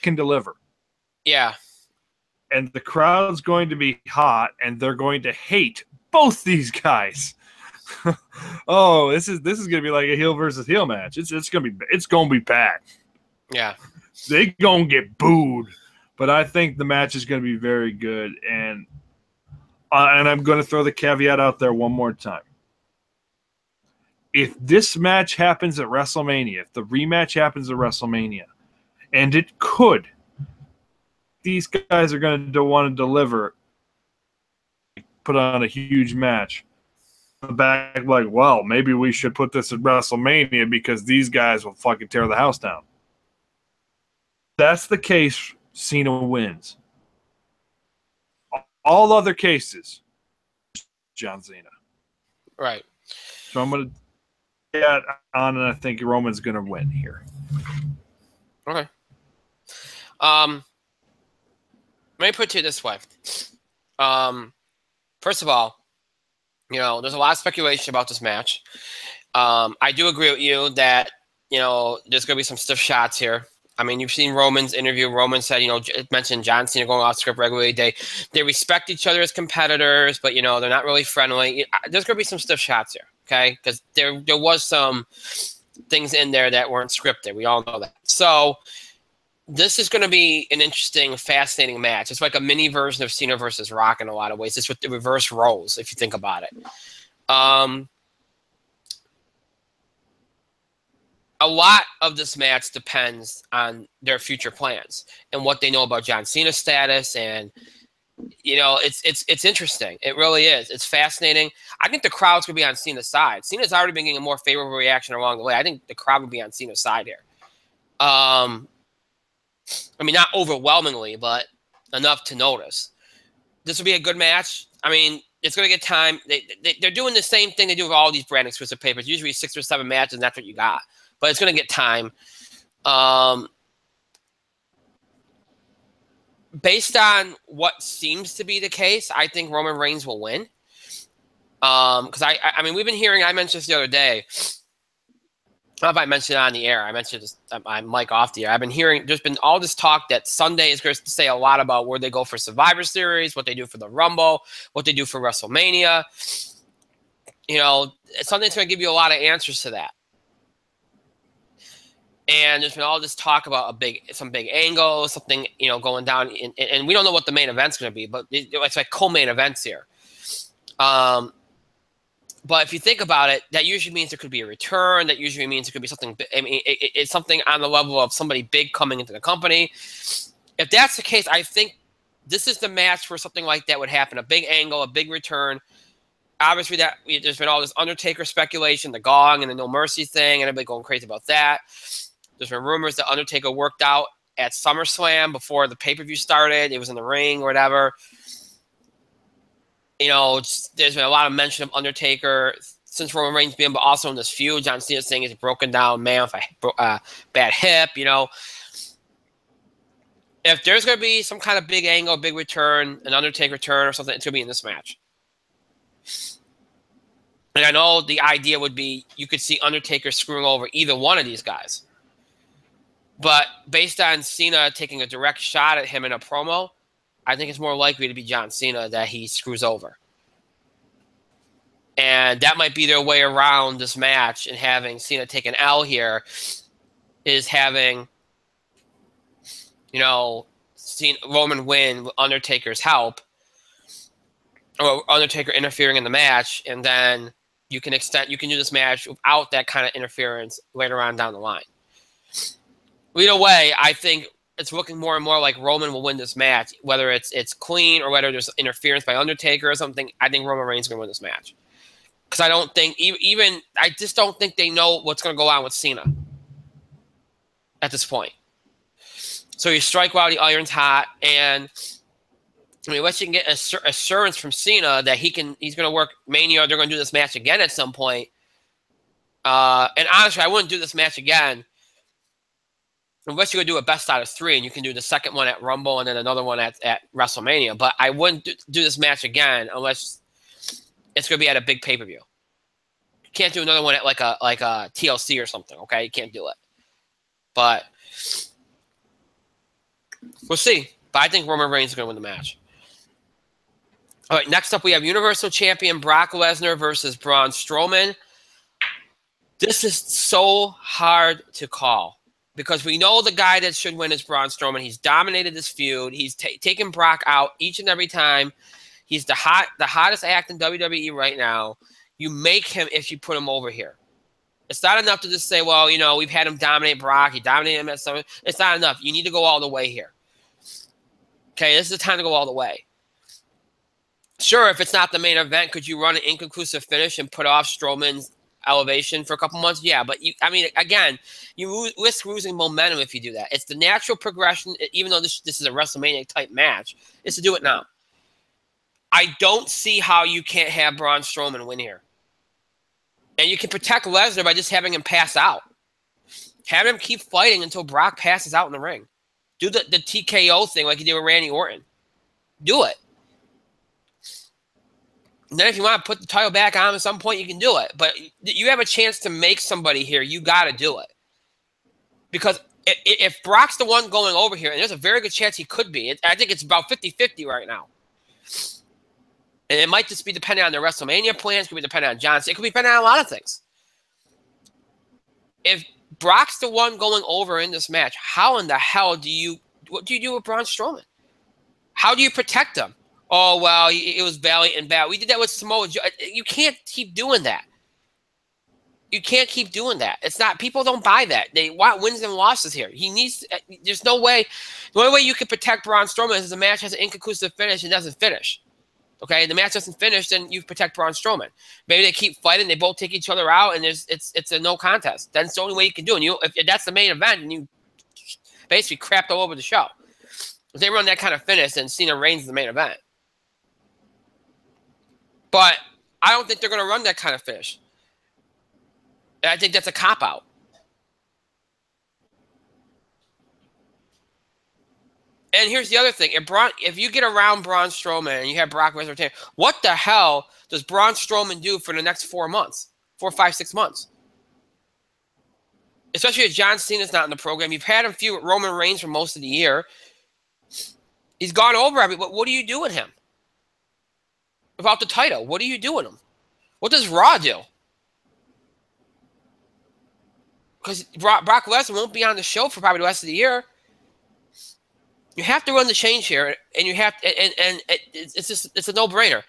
Can deliver. Yeah. And the crowd's going to be hot, and they're going to hate both these guys. Oh, this is going to be like a heel versus heel match. It's going to be bad. Yeah, they going to get booed, but I think the match is going to be very good. And I'm going to throw the caveat out there one more time. If this match happens at WrestleMania, if the rematch happens at WrestleMania, and it could. These guys are going to want to deliver, put on a huge match. Back like, well, maybe we should put this at WrestleMania because these guys will fucking tear the house down. If that's the case, Cena wins. All other cases, John Cena. Right. So I'm going to get on, and I think Roman's going to win here. Okay. Let me put it to you this way. First of all, there's a lot of speculation about this match. I do agree with you that, there's going to be some stiff shots here. I mean, you've seen Roman's interview. Roman said, it mentioned John Cena going off script regularly. They respect each other as competitors, but, they're not really friendly. There's going to be some stiff shots here, okay? Because there was some things in there that weren't scripted. We all know that. So this is going to be an interesting, fascinating match. It's like a mini version of Cena versus Rock in a lot of ways. It's with the reverse roles, if you think about it. A lot of this match depends on their future plans and what they know about John Cena's status. And, it's interesting. It really is. It's fascinating. I think the crowd's going to be on Cena's side. Cena's already been getting a more favorable reaction along the way. I think the crowd will be on Cena's side here. I mean, not overwhelmingly, but enough to notice. This will be a good match. I mean, it's going to get time. They're doing the same thing they do with all these brand exclusive papers. Usually 6 or 7 matches, and that's what you got. But it's going to get time. Based on what seems to be the case, I think Roman Reigns will win. Because I mean, we've been hearing. I mentioned this the other day. I don't know if I mentioned it on the air. I mentioned this, I'm mic off the air. I've been hearing there's been all this talk that Sunday is going to say a lot about where they go for Survivor Series, what they do for the Rumble, what they do for WrestleMania. Sunday's going to give you a lot of answers to that. And there's been all this talk about some big angle, something, going down. And we don't know what the main event's going to be, but it's like co-main events here. But if you think about it, that usually means there could be a return. That usually means it could be something. I mean, it's something on the level of somebody big coming into the company. If that's the case, I think this is the match where something like that would happen. A big angle, a big return. Obviously, there's been all this Undertaker speculation, the Gong and the No Mercy thing, and everybody going crazy about that. There's been rumors that Undertaker worked out at SummerSlam before the pay-per-view started. It was in the ring or whatever. There's been a lot of mention of Undertaker since Roman Reigns being, but also in this feud. John Cena saying he's a broken down man with a bad hip. If there's going to be some kind of big angle, big return, an Undertaker return or something, it's going to be in this match. And I know the idea would be you could see Undertaker screwing over either one of these guys. But based on Cena taking a direct shot at him in a promo, I think it's more likely to be John Cena that he screws over. And that might be their way around this match, and having Cena take an L here is having, Roman win with Undertaker's help, or Undertaker interfering in the match, and then you can do this match without that kind of interference later on down the line. Either way, I think it's looking more and more like Roman will win this match, whether it's clean or whether there's interference by Undertaker or something. I think Roman Reigns is going to win this match. Because I don't think I just don't think they know what's going to go on with Cena at this point. So you strike while the iron's hot, and unless you can get assurance from Cena that he's going to work Mania, they're going to do this match again at some point. And honestly, I wouldn't do this match again unless you could do a best out of 3, and you can do the second one at Rumble and then another one at WrestleMania. But I wouldn't do this match again unless it's going to be at a big pay-per-view. You can't do another one at like a TLC or something, okay? You can't do it. But we'll see. But I think Roman Reigns is going to win the match. All right, next up we have Universal Champion Brock Lesnar versus Braun Strowman. This is so hard to call, because we know the guy that should win is Braun Strowman. He's dominated this feud. He's taken Brock out each and every time. He's the hottest act in WWE right now. You make him if you put him over here. It's not enough to just say, well, we've had him dominate Brock. He dominated him at some. It's not enough. You need to go all the way here. Okay, this is the time to go all the way. Sure, if it's not the main event, could you run an inconclusive finish and put off Strowman's elevation for a couple months? Yeah, but again, you risk losing momentum if you do that. It's the natural progression, even though this is a WrestleMania type match, is to do it now. I don't see how you can't have Braun Strowman win here. And you can protect Lesnar by just having him pass out. Have him keep fighting until Brock passes out in the ring. Do the TKO thing like he did with Randy Orton. Do it. And then if you want to put the title back on at some point, you can do it. But you have a chance to make somebody here. You got to do it. Because if Brock's the one going over here, and there's a very good chance he could be, I think it's about 50-50 right now. And it might just be depending on their WrestleMania plans. It could be depending on John Cena. It could be depending on a lot of things. If Brock's the one going over in this match, how in the hell what do you do with Braun Strowman? How do you protect him? Oh, well, it was valiant and bad. We did that with Samoa Joe. You can't keep doing that. You can't keep doing that. It's not, people don't buy that. They want wins and losses here. He needs, there's no way, the only way you can protect Braun Strowman is the match has an inconclusive finish and doesn't finish. Okay, the match doesn't finish, then you protect Braun Strowman. Maybe they keep fighting, they both take each other out, and it's a no contest. That's the only way you can do it. And if that's the main event, and you basically crapped all over the show. If they run that kind of finish, then Cena Reigns the main event. But I don't think they're going to run that kind of finish. And I think that's a cop-out. And here's the other thing. If you get around Braun Strowman and you have Brock Lesnar retain, what the hell does Braun Strowman do for the next 4 months? 4, 5, 6 months? Especially if John Cena's not in the program. You've had him feud with Roman Reigns for most of the year. He's gone over everybody. What do you do with him? About the title, what do you do with him? What does Raw do? Because Brock Lesnar won't be on the show for probably the rest of the year. You have to run the change here, and you have to, and it's a no-brainer.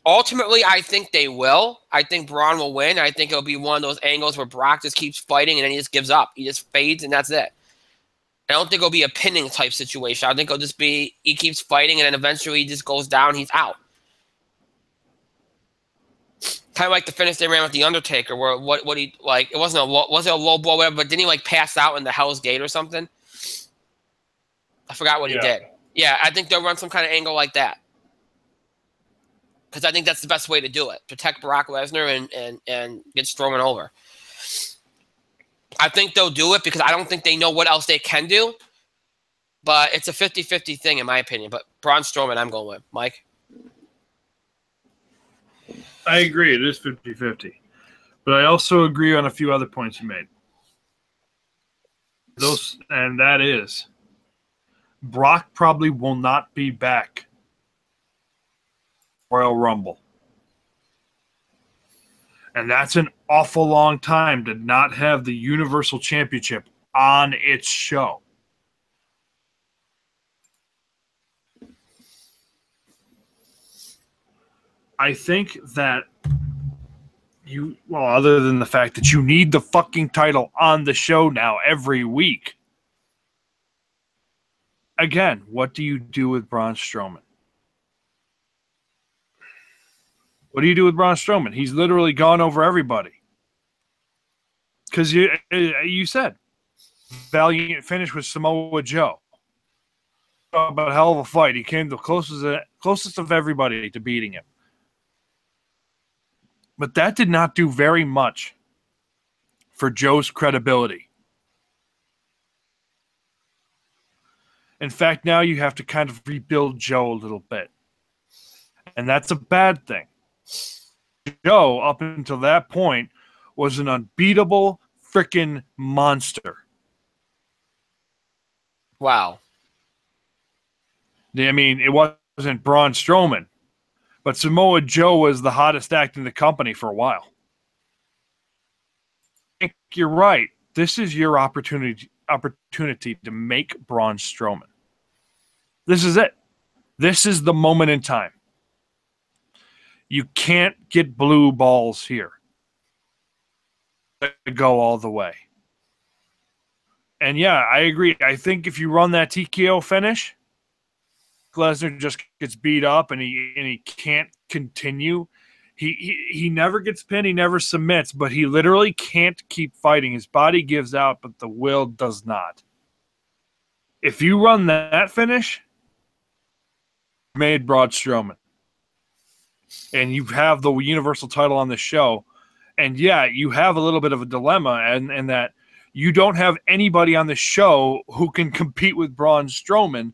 Ultimately, I think they will. I think Braun will win. I think it'll be one of those angles where Brock just keeps fighting and then he just gives up. He just fades, and that's it. I don't think it'll be a pinning type situation. I think it'll just be he keeps fighting and then eventually he just goes down. He's out. Kind of like the finish they ran with the Undertaker, where what he like it wasn't a low blow, whatever, but didn't he like pass out in the Hell's Gate or something? I forgot what he did. Yeah, I think they'll run some kind of angle like that because I think that's the best way to do it. Protect Brock Lesnar and get Strowman over. I think they'll do it because I don't think they know what else they can do. But it's a 50-50 thing in my opinion. But Braun Strowman, I'm going with. Mike? I agree. It is 50-50. But I also agree on a few other points you made. And that is, Brock probably will not be back Royal Rumble. And that's an awful long time to not have the Universal Championship on its show. I think that other than the fact that you need the fucking title on the show now every week. Again, what do you do with Braun Strowman? What do you do with Braun Strowman? He's literally gone over everybody. Because you said valiant finish with Samoa Joe. But a hell of a fight. He came the closest of everybody to beating him. But that did not do very much for Joe's credibility. In fact, now you have to kind of rebuild Joe a little bit. And that's a bad thing. Joe, up until that point, was an unbeatable freaking monster. Wow. I mean, it wasn't Braun Strowman, but Samoa Joe was the hottest act in the company for a while. I think you're right. This is your opportunity to make Braun Strowman. This is it. This is the moment in time. You can't get blue balls here. Go all the way. And yeah, I agree. I think if you run that TKO finish, Lesnar just gets beat up and he can't continue. He never gets pinned, he never submits, but he literally can't keep fighting. His body gives out, but the will does not. If you run that finish, you made Braun Strowman. And you have the Universal title on the show, And yeah, you have a little bit of a dilemma, and that you don't have anybody on the show who can compete with Braun Strowman,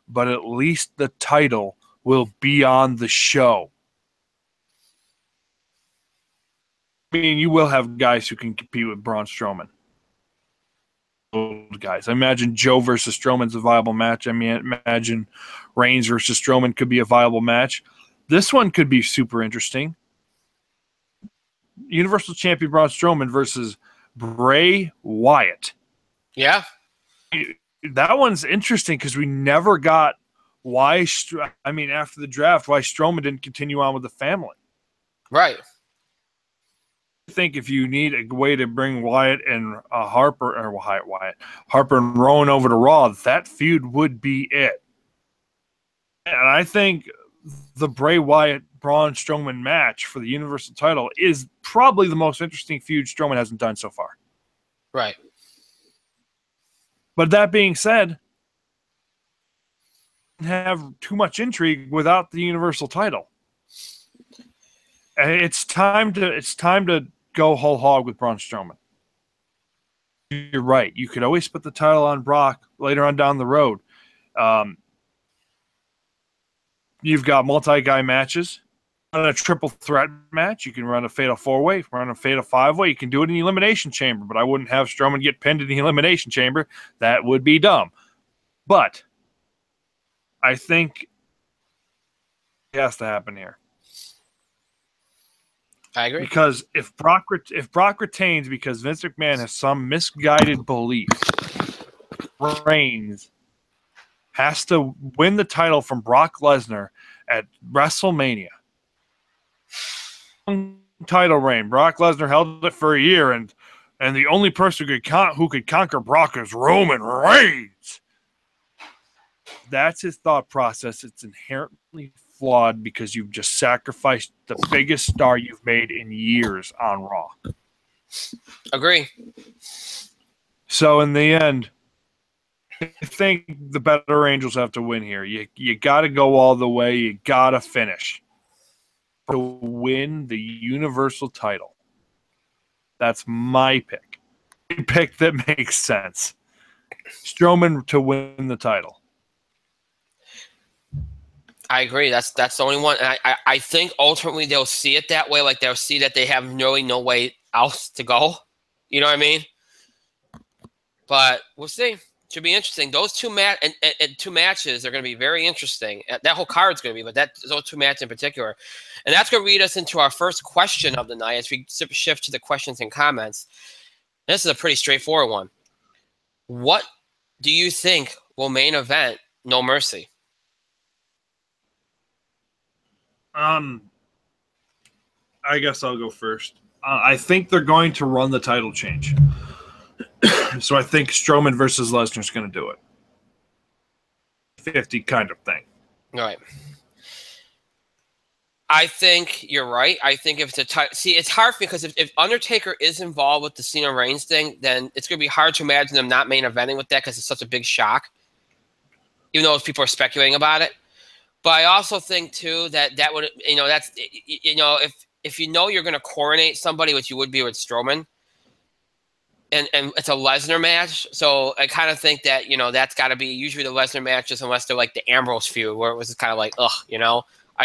but at least the title will be on the show. I mean, you will have guys who can compete with Braun Strowman. Guys, I imagine Joe versus Strowman's a viable match. I mean, imagine Reigns versus Strowman could be a viable match. This one could be super interesting. Universal Champion Braun Strowman versus Bray Wyatt. Yeah. That one's interesting because we never got after the draft, why Strowman didn't continue on with the family. Right. I think if you need a way to bring Wyatt and Harper and Rowan over to Raw, that feud would be it. And I think the Bray Wyatt Braun Strowman match for the Universal title is probably the most interesting feud Strowman hasn't done so far. Right. But that being said, have too much intrigue without the Universal title. And it's time to go whole hog with Braun Strowman. You're right. You could always put the title on Brock later on down the road. You've got multi-guy matches. Run a triple threat match. You can run a fatal 4-way, run a fatal 5-way. You can do it in the Elimination Chamber, but I wouldn't have Strowman get pinned in the Elimination Chamber. That would be dumb. But I think it has to happen here. I agree. Because if Brock retains because Vince McMahon has some misguided belief, Reigns has to win the title from Brock Lesnar at WrestleMania. Title reign. Brock Lesnar held it for a year, and the only person who could conquer Brock is Roman Reigns. That's his thought process. It's inherently flawed because you've just sacrificed the biggest star you've made in years on Raw. Agree. So in the end, I think the better Angels have to win here. You got to go all the way. You got to finish to win the Universal title. That's my pick. A pick that makes sense. Strowman to win the title. I agree. That's the only one. And I think ultimately they'll see it that way. Like they'll see that they have really no way else to go. You know what I mean? But we'll see. Should be interesting. Those two matches are going to be very interesting. That whole card's going to be, but those two matches in particular. And that's going to lead us into our first question of the night as we shift to the questions and comments. This is a pretty straightforward one. What do you think will main event No Mercy? I guess I'll go first. I think they're going to run the title change. So I think Strowman versus Lesnar is going to do it. 50 kind of thing. All right. I think you're right. I think if it's see, it's hard because if Undertaker is involved with the Cena Reigns thing, then it's going to be hard to imagine them not main eventing with that because it's such a big shock. Even though people are speculating about it. But I also think too that would, that's, if you're going to coronate somebody, which you would be with Strowman, and it's a Lesnar match, so I kind of think that that's got to be usually the Lesnar matches, unless they're like the Ambrose feud, where it was kind of like are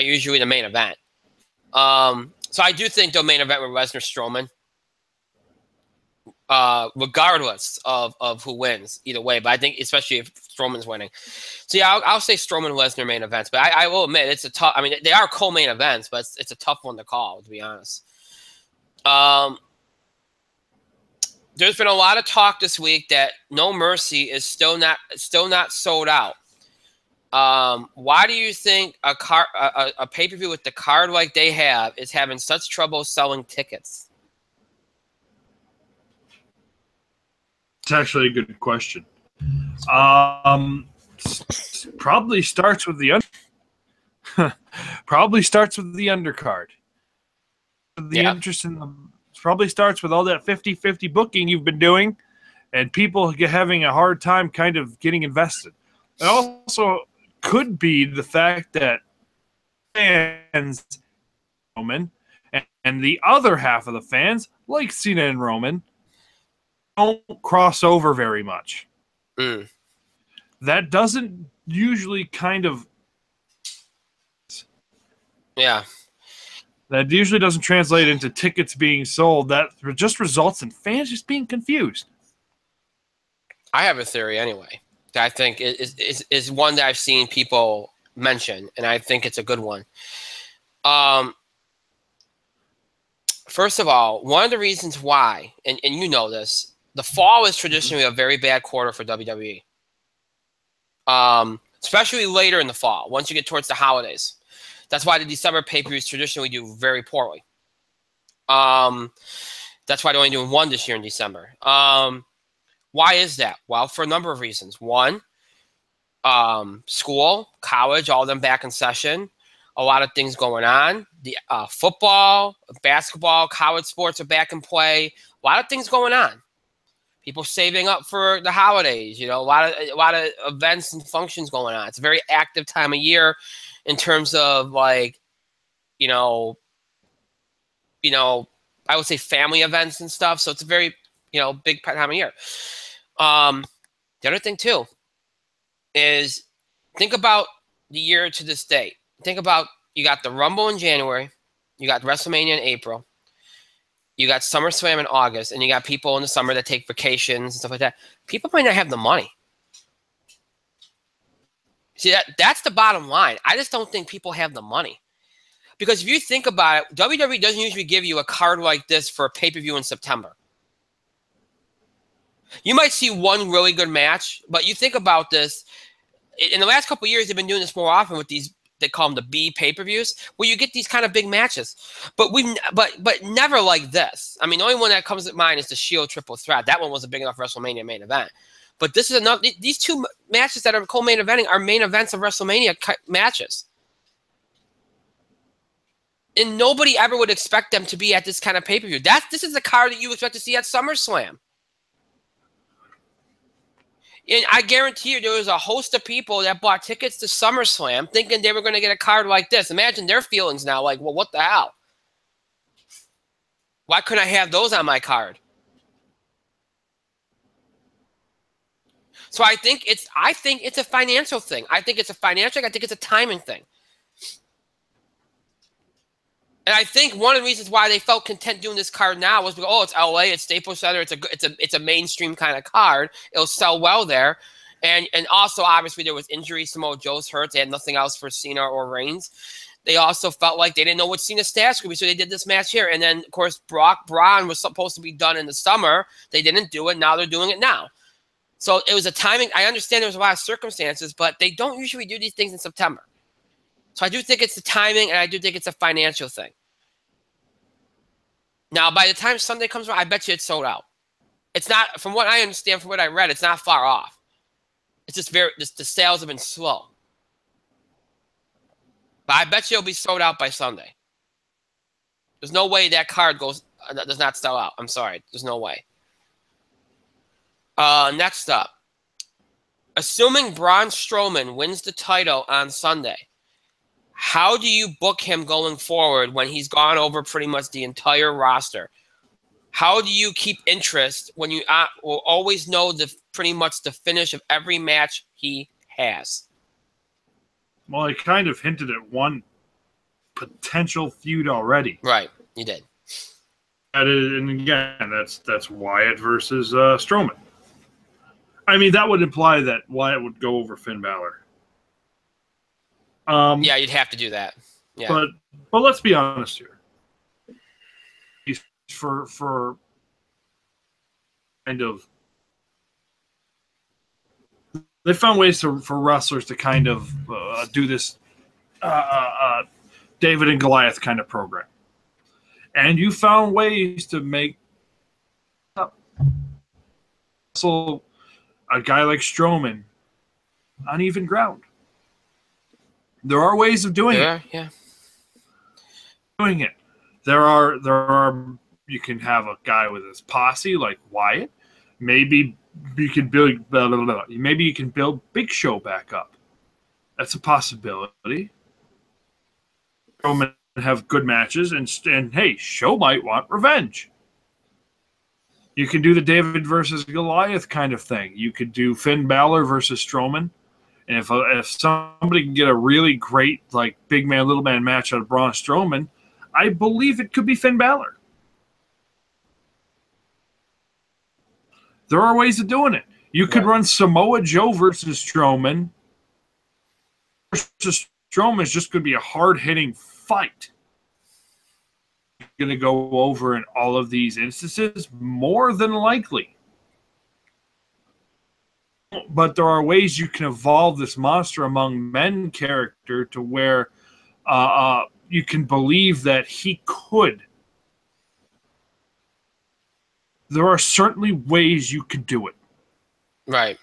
usually the main event. So I do think the main event with Lesnar Strowman, regardless of who wins either way. But I think especially if Strowman's winning. So yeah, I'll say Strowman and Lesnar main events. But I will admit it's a tough. I mean, they are co-main events, but it's a tough one to call, to be honest. There's been a lot of talk this week that No Mercy is still not sold out. Why do you think a pay-per-view with the card like they have is having such trouble selling tickets? It's actually a good question. Probably starts with the undercard. Interest in them probably starts with all that 50-50 booking you've been doing, and people having a hard time kind of getting invested. It also could be the fact that fans and And the other half of the fans, like Cena and Roman, don't cross over very much. Mm. That doesn't usually kind of... Yeah. That usually doesn't translate into tickets being sold. That just results in fans just being confused. I have a theory anyway that I think is one that I've seen people mention, and I think it's a good one. First of all, one of the reasons why, and you know this, the fall is traditionally a very bad quarter for WWE. Especially later in the fall, once you get towards the holidays. That's why the December pay-per-views traditionally do very poorly. That's why they're only doing one this year in December. Why is that? Well, for a number of reasons. One, school, college, all of them back in session. A lot of things going on. The football, basketball, college sports are back in play. A lot of things going on. People saving up for the holidays. You know, a lot of events and functions going on. It's a very active time of year in terms of like, you know, I would say family events and stuff. So it's a very, big time of year. The other thing too is think about the year to this date. Think about, you got the Rumble in January, you got WrestleMania in April, you got SummerSlam in August, and you got people in the summer that take vacations and stuff like that. People might not have the money. See, that's the bottom line. I just don't think people have the money. Because if you think about it, WWE doesn't usually give you a card like this for a pay-per-view in September. You might see one really good match, but you think about this, in the last couple of years, they've been doing this more often with these, they call them the B pay-per-views, where you get these kind of big matches. But never like this. I mean, the only one that comes to mind is the Shield Triple Threat. That one was a big enough WrestleMania main event. But this is enough. These two matches that are co-main eventing are main events of WrestleMania matches. And nobody ever would expect them to be at this kind of pay-per-view. This is the card that you expect to see at SummerSlam. And I guarantee you there was a host of people that bought tickets to SummerSlam thinking they were going to get a card like this. Imagine their feelings now, like, well, what the hell? Why couldn't I have those on my card? So I think it's a financial thing. I think it's a timing thing. And I think one of the reasons why they felt content doing this card now was because, it's LA, it's Staples Center, it's a mainstream kind of card. It'll sell well there. And also, obviously, there was injuries. Samoa Joe's hurt. They had nothing else for Cena or Reigns. They also felt like they didn't know what Cena's stats would be, so they did this match here. And then, of course, Braun was supposed to be done in the summer. They didn't do it. Now they're doing it now. So it was a timing. I understand there was a lot of circumstances, but they don't usually do these things in September. So I do think it's the timing, and I do think it's a financial thing. Now, by the time Sunday comes around, I bet you it's sold out. It's not, from what I understand, from what I read, it's not far off. It's just the sales have been slow. But I bet you it'll be sold out by Sunday. There's no way that card does not sell out. I'm sorry. There's no way. Next up. Assuming Braun Strowman wins the title on Sunday, how do you book him going forward when he's gone over pretty much the entire roster? How do you keep interest when you will always know pretty much the finish of every match he has? Well, I kind of hinted at one potential feud already. Right, you did. And again, that's Wyatt versus Strowman. I mean, that would imply that Wyatt would go over Finn Balor. Yeah, you'd have to do that. Yeah. But let's be honest here. For kind of, they found ways for wrestlers to kind of do this David and Goliath kind of program, and you found ways to make wrestle a guy like Strowman on even ground. There are ways of doing it. Yeah. Doing it. There are. You can have a guy with his posse like Wyatt. Maybe you can build. Maybe you can build Big Show back up. That's a possibility. Roman have good matches, and hey, show might want revenge. You can do the David versus Goliath kind of thing. You could do Finn Balor versus Strowman. And if somebody can get a really great, like, big man, little man match out of Braun Strowman, I believe it could be Finn Balor. There are ways of doing it. You could run Samoa Joe versus Strowman. Versus Strowman is just going to be a hard-hitting fight. Going to go over in all of these instances? More than likely. But there are ways you can evolve this Monster Among Men character to where you can believe that he could. There are certainly ways you could do it. Right.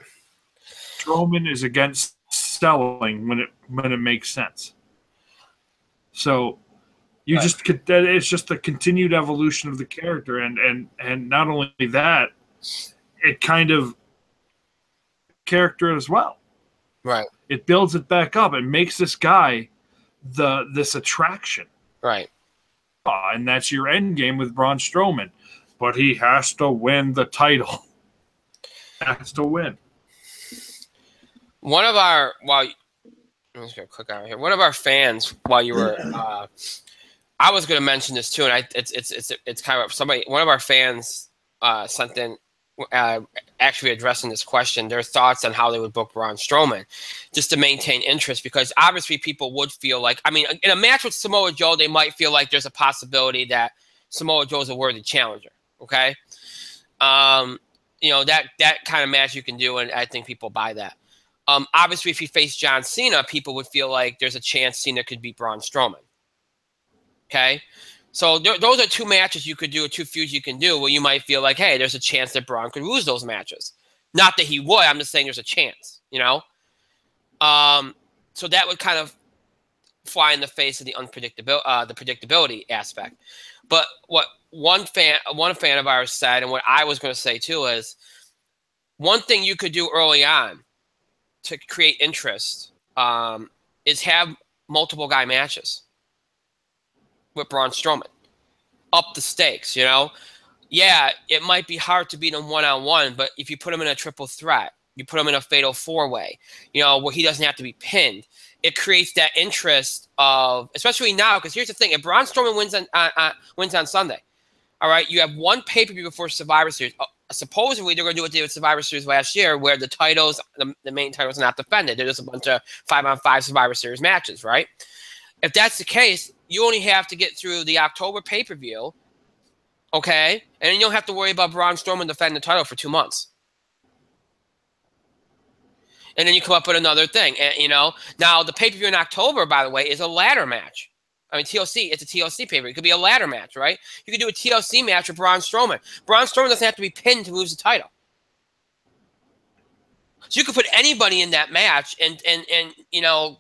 Strowman is against selling when it makes sense. So you just could. It's just the continued evolution of the character, and not only that, it kind of character as well. Right. It builds it back up and makes this guy this attraction. Right. And that's your end game with Braun Strowman. But he has to win the title. Has to win. One of our I'm just gonna click out here. One of our fans, while you were, I was gonna mention this too, and it's kind of somebody. One of our fans sent in, actually addressing this question, their thoughts on how they would book Braun Strowman, just to maintain interest, because obviously people would feel like, I mean, in a match with Samoa Joe, they might feel like there's a possibility that Samoa Joe is a worthy challenger. Okay, that kind of match you can do, and I think people buy that. Obviously, if you face John Cena, people would feel like there's a chance Cena could beat Braun Strowman. Okay, so those are two matches you could do, or two feuds you can do, where you might feel like, hey, there's a chance that Braun could lose those matches. Not that he would. I'm just saying there's a chance. So that would kind of fly in the face of the predictability aspect. But what one fan of ours said, and what I was going to say too, is one thing you could do early on to create interest is have multiple guy matches with Braun Strowman. Up the stakes, Yeah, it might be hard to beat him one-on-one, but if you put him in a triple threat, you put him in a fatal four-way, where he doesn't have to be pinned, it creates that interest of, especially now, because here's the thing, if Braun Strowman wins on Sunday, all right, you have one pay-per-view before Survivor Series. Supposedly, they're going to do what they did with Survivor Series last year, where the titles, the main titles, are not defended. They're just a bunch of 5-on-5 Survivor Series matches, right? If that's the case, you only have to get through the October pay-per-view, okay? And you don't have to worry about Braun Strowman defending the title for 2 months. And then you come up with another thing. And, now the pay-per-view in October, by the way, is a ladder match. I mean, TLC, it's a TLC pay-per-view. It could be a ladder match, right? You could do a TLC match with Braun Strowman. Braun Strowman doesn't have to be pinned to lose the title. So you could put anybody in that match and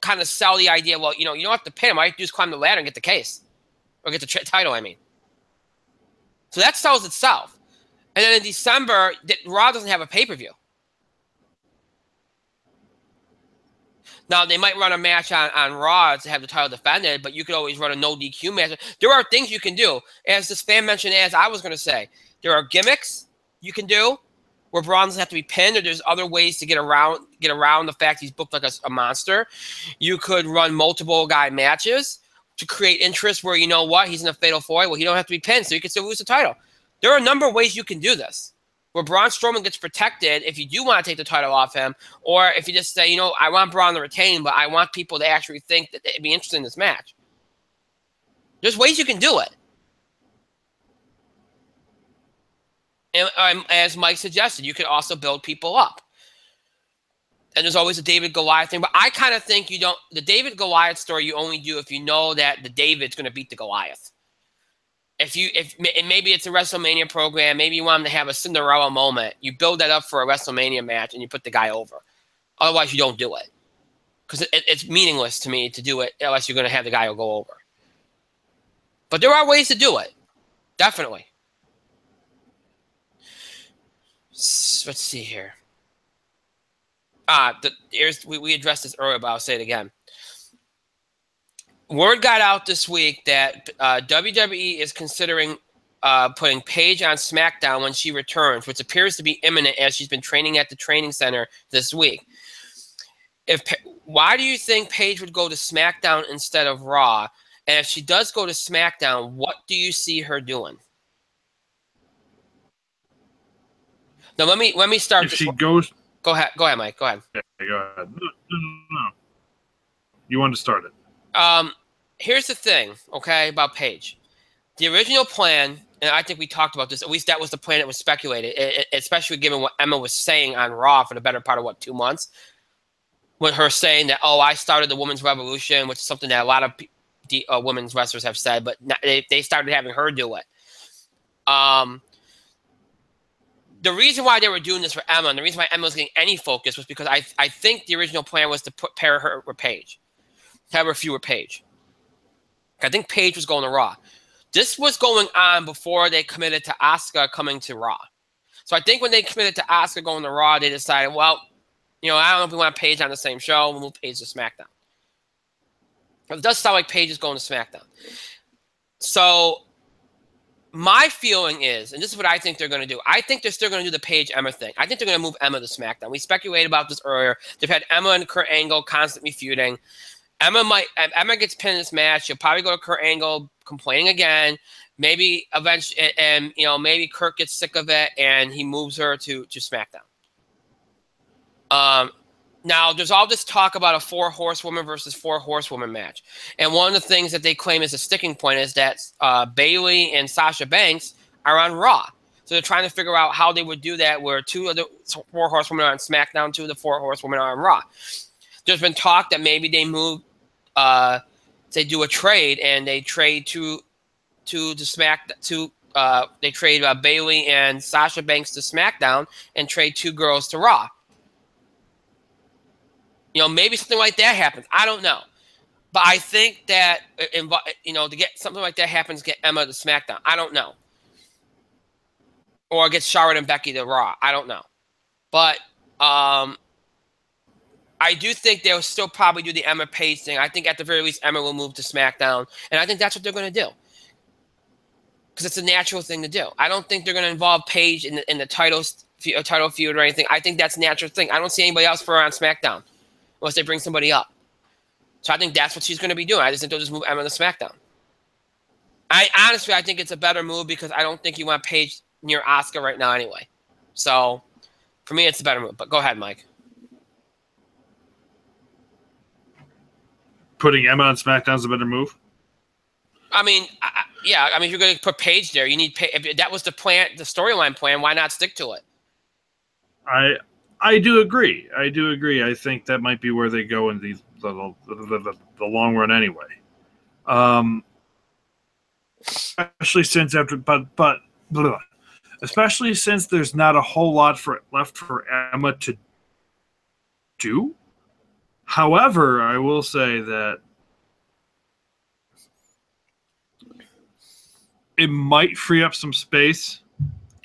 kind of sell the idea, well, you don't have to pin him. All you have to do is climb the ladder and get the case. Or get the title, I mean. So that sells itself. And then in December, Raw doesn't have a pay-per-view. Now, they might run a match on Raw to have the title defended, but you could always run a no DQ match. There are things you can do. As this fan mentioned, as I was going to say, there are gimmicks you can do where Braun doesn't have to be pinned, or there's other ways to get around the fact he's booked like a monster. You could run multiple guy matches to create interest where, he's in a fatal four-way. Well, he don't have to be pinned, so he can still lose the title. There are a number of ways you can do this, where Braun Strowman gets protected if you do want to take the title off him, or if you just say, I want Braun to retain, but I want people to actually think that they'd be interested in this match. There's ways you can do it. And as Mike suggested, you could also build people up. And there's always a David Goliath thing, but I kind of think the David Goliath story you only do if you know that the David's going to beat the Goliath. If maybe it's a WrestleMania program, maybe you want him to have a Cinderella moment, you build that up for a WrestleMania match and you put the guy over. Otherwise, you don't do it. Because it's meaningless to me to do it unless you're going to have the guy who go over. But there are ways to do it. Definitely. Let's see here. We addressed this earlier, but I'll say it again. Word got out this week that WWE is considering putting Paige on SmackDown when she returns, which appears to be imminent as she's been training at the training center this week. Why do you think Paige would go to SmackDown instead of Raw? And if she does go to SmackDown, what do you see her doing? Now let me start. If she goes, go ahead, Mike. Go ahead. Okay, go ahead. No. You want to start it? Here's the thing, okay, about Paige. The original plan, and I think we talked about this. At least that was the plan that was speculated, especially given what Emma was saying on Raw for the better part of 2 months, with her saying that, I started the women's revolution, which is something that a lot of women's wrestlers have said, but they started having her do it. The reason why they were doing this for Emma, and the reason why Emma was getting any focus, was because I think the original plan was to pair her with Paige, have her feud with Paige. I think Paige was going to Raw. This was going on before they committed to Asuka coming to Raw. So I think when they committed to Asuka going to Raw, they decided, I don't know if we want Paige on the same show. We'll move Paige to SmackDown. But it does sound like Paige is going to SmackDown. So my feeling is, and this is what I think they're going to do, I think they're still going to do the Paige-Emma thing. I think they're going to move Emma to SmackDown. We speculated about this earlier. They've had Emma and Kurt Angle constantly feuding. Emma gets pinned in this match. She'll probably go to Kurt Angle complaining again. Maybe eventually, and maybe Kurt gets sick of it and he moves her to SmackDown. Now there's all this talk about a 4 horsewoman versus 4 horsewoman match, and one of the things that they claim is a sticking point is that Bayley and Sasha Banks are on Raw. So they're trying to figure out how they would do that, where 2 of the 4 horsewomen are on SmackDown, 2 of the 4 horsewomen are on Raw. There's been talk that maybe they move. They do a trade and they trade they trade Bayley and Sasha Banks to SmackDown and trade 2 girls to Raw. Maybe something like that happens. I don't know, but I think that to get something like that happens, get Emma to SmackDown. I don't know, or get Charlotte and Becky to Raw. I don't know, but I do think they'll still probably do the Emma Paige thing. I think at the very least Emma will move to SmackDown, and I think that's what they're going to do because it's a natural thing to do. I don't think they're going to involve Paige in the title feud or anything. I think that's a natural thing. I don't see anybody else for her on SmackDown unless they bring somebody up. So I think that's what she's going to be doing. I just think they'll just move Emma to SmackDown. I think it's a better move because I don't think you want Paige near Asuka right now anyway. So for me, it's a better move. But go ahead, Mike. Putting Emma on SmackDown is a better move? I mean, if you're going to put Paige there, you need Paige. If that was the plan, the storyline plan, why not stick to it? I do agree. I think that might be where they go in the long run anyway. Especially since especially since there's not a whole lot left for Emma to do. However, I will say that it might free up some space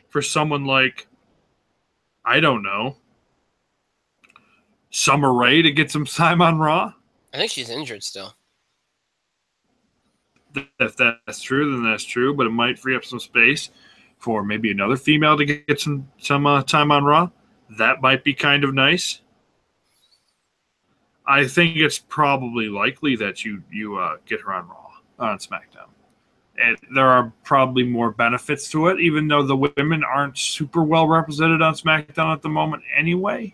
for someone like, I don't know, Summer Rae to get some time on Raw. I think she's injured still. If that's true, then that's true, but it might free up some space for maybe another female to get some time on Raw. That might be kind of nice. I think it's probably likely that you get her on Raw, on SmackDown. And there are probably more benefits to it, even though the women aren't super well represented on SmackDown at the moment anyway.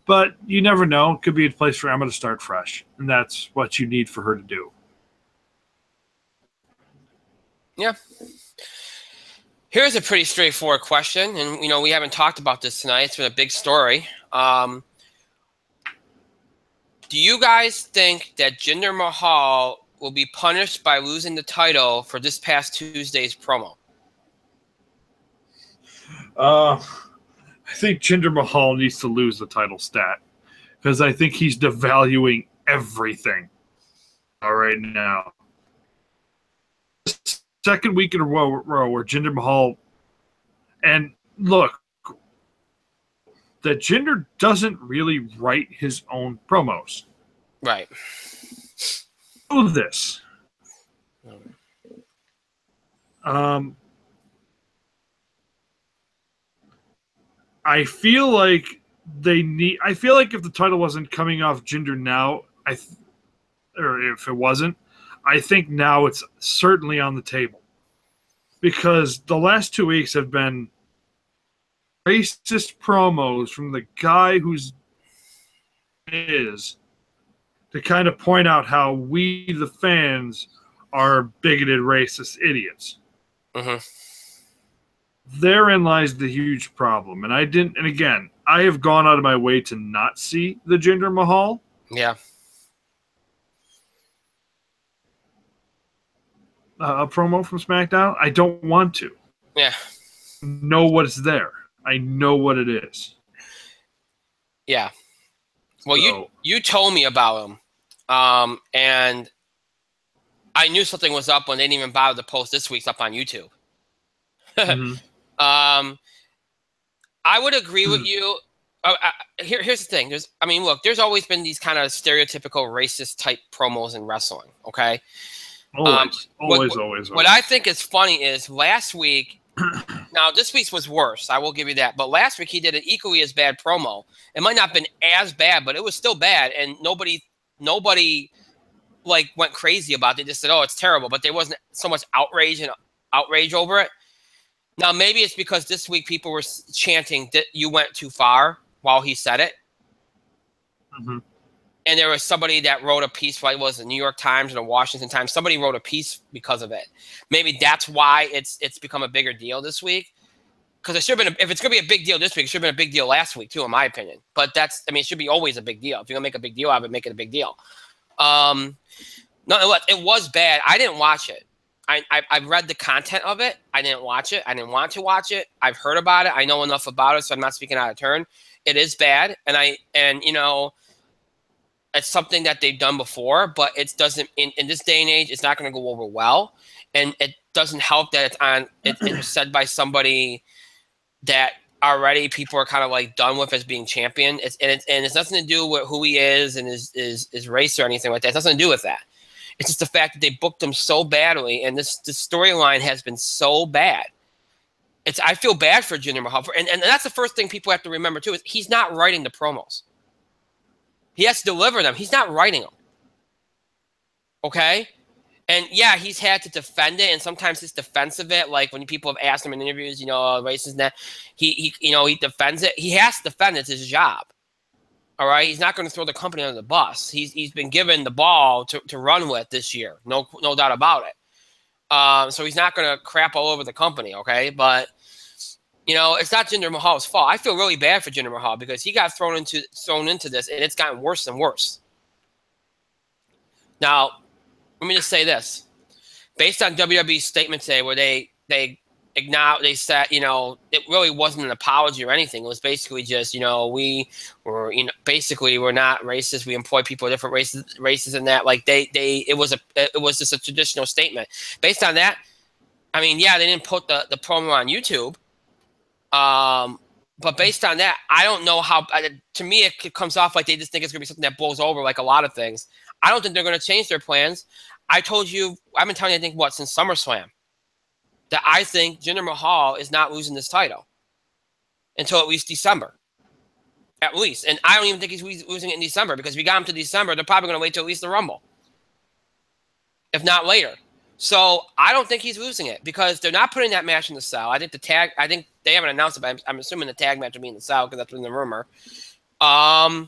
But you never know. It could be a place for Emma to start fresh, and that's what you need for her to do. Yeah. Here's a pretty straightforward question, and we haven't talked about this tonight. It's been a big story. Do you guys think that Jinder Mahal will be punished by losing the title for this past Tuesday's promo? I think Jinder Mahal needs to lose the title stat because I think he's devaluing everything right now. Second week in a row where Jinder Mahal, and look, that Jinder doesn't really write his own promos. Right. this. I feel like I feel like if the title wasn't coming off Jinder now, or if it wasn't, I think now it's certainly on the table. Because the last 2 weeks have been racist promos from the guy who's is to kind of point out how we, the fans, are bigoted, racist idiots. Mm-hmm. Therein lies the huge problem. And again, I have gone out of my way to not see the Jinder Mahal. Yeah. A promo from SmackDown. I don't want to. Yeah. Know what's there. I know what it is. Yeah. Well, So, you told me about him, and I knew something was up when they didn't even bother to post this week's up on YouTube. mm-hmm. I would agree with you. Here's the thing. There's always been these kind of stereotypical racist type promos in wrestling. Okay. Always. What I think is funny is last week. Now this week's was worse. I will give you that. But last week he did an equally as bad promo. It might not have been as bad, but it was still bad, and nobody like went crazy about it. They just said, "Oh, it's terrible," but there wasn't so much outrage over it. Now maybe it's because this week people were chanting that you went too far while he said it. Mm-hmm. And there was somebody that wrote a piece, like it was the New York Times or the Washington Times. Somebody wrote a piece because of it. Maybe that's why it's become a bigger deal this week. Because it should have been, if it's going to be a big deal this week, it should have been a big deal last week too, in my opinion. But it should be always a big deal. If you're going to make a big deal out of it, make it a big deal. No, it was bad. I didn't watch it. I read the content of it. I didn't watch it. I didn't want to watch it. I've heard about it. I know enough about it, so I'm not speaking out of turn. It is bad, and it's something that they've done before, but it doesn't in this day and age. It's not going to go over well, and it doesn't help that it was said by somebody that already people are kind of like done with as being champion. It's nothing to do with who he is and his race or anything like that. It's nothing to do with that. It's just the fact that they booked him so badly, and this storyline has been so bad. I feel bad for Jinder Mahal, and that's the first thing people have to remember too, is he's not writing the promos. He has to deliver them. He's not writing them. Okay? And yeah, he's had to defend it, and sometimes his defense of it, like when people have asked him in interviews, racist and that, he defends it. He has to defend it. It's his job. All right? He's not going to throw the company under the bus. He's been given the ball to run with this year. No doubt about it. So he's not going to crap all over the company, okay? But it's not Jinder Mahal's fault. I feel really bad for Jinder Mahal because he got thrown into this, and it's gotten worse and worse. Now, let me just say this: based on WWE's statement today, where they acknowledged, they said, it really wasn't an apology or anything. It was basically just, we were, basically we're not racist. We employ people of different races, and that. Like it was just a traditional statement. Based on that, I mean, yeah, they didn't put the promo on YouTube. But based on that, I don't know how. To me, it comes off like they just think it's going to be something that blows over, like a lot of things. I don't think they're going to change their plans. I told you, I've been telling you, I think, since SummerSlam, that I think Jinder Mahal is not losing this title until at least December. At least. And I don't even think he's losing it in December, because if we got him to December, they're probably going to wait till at least the Rumble, if not later. So I don't think he's losing it, because they're not putting that match in the cell. I think they haven't announced it, but I'm assuming the tag match will be in the cell, because that's been the rumor. They're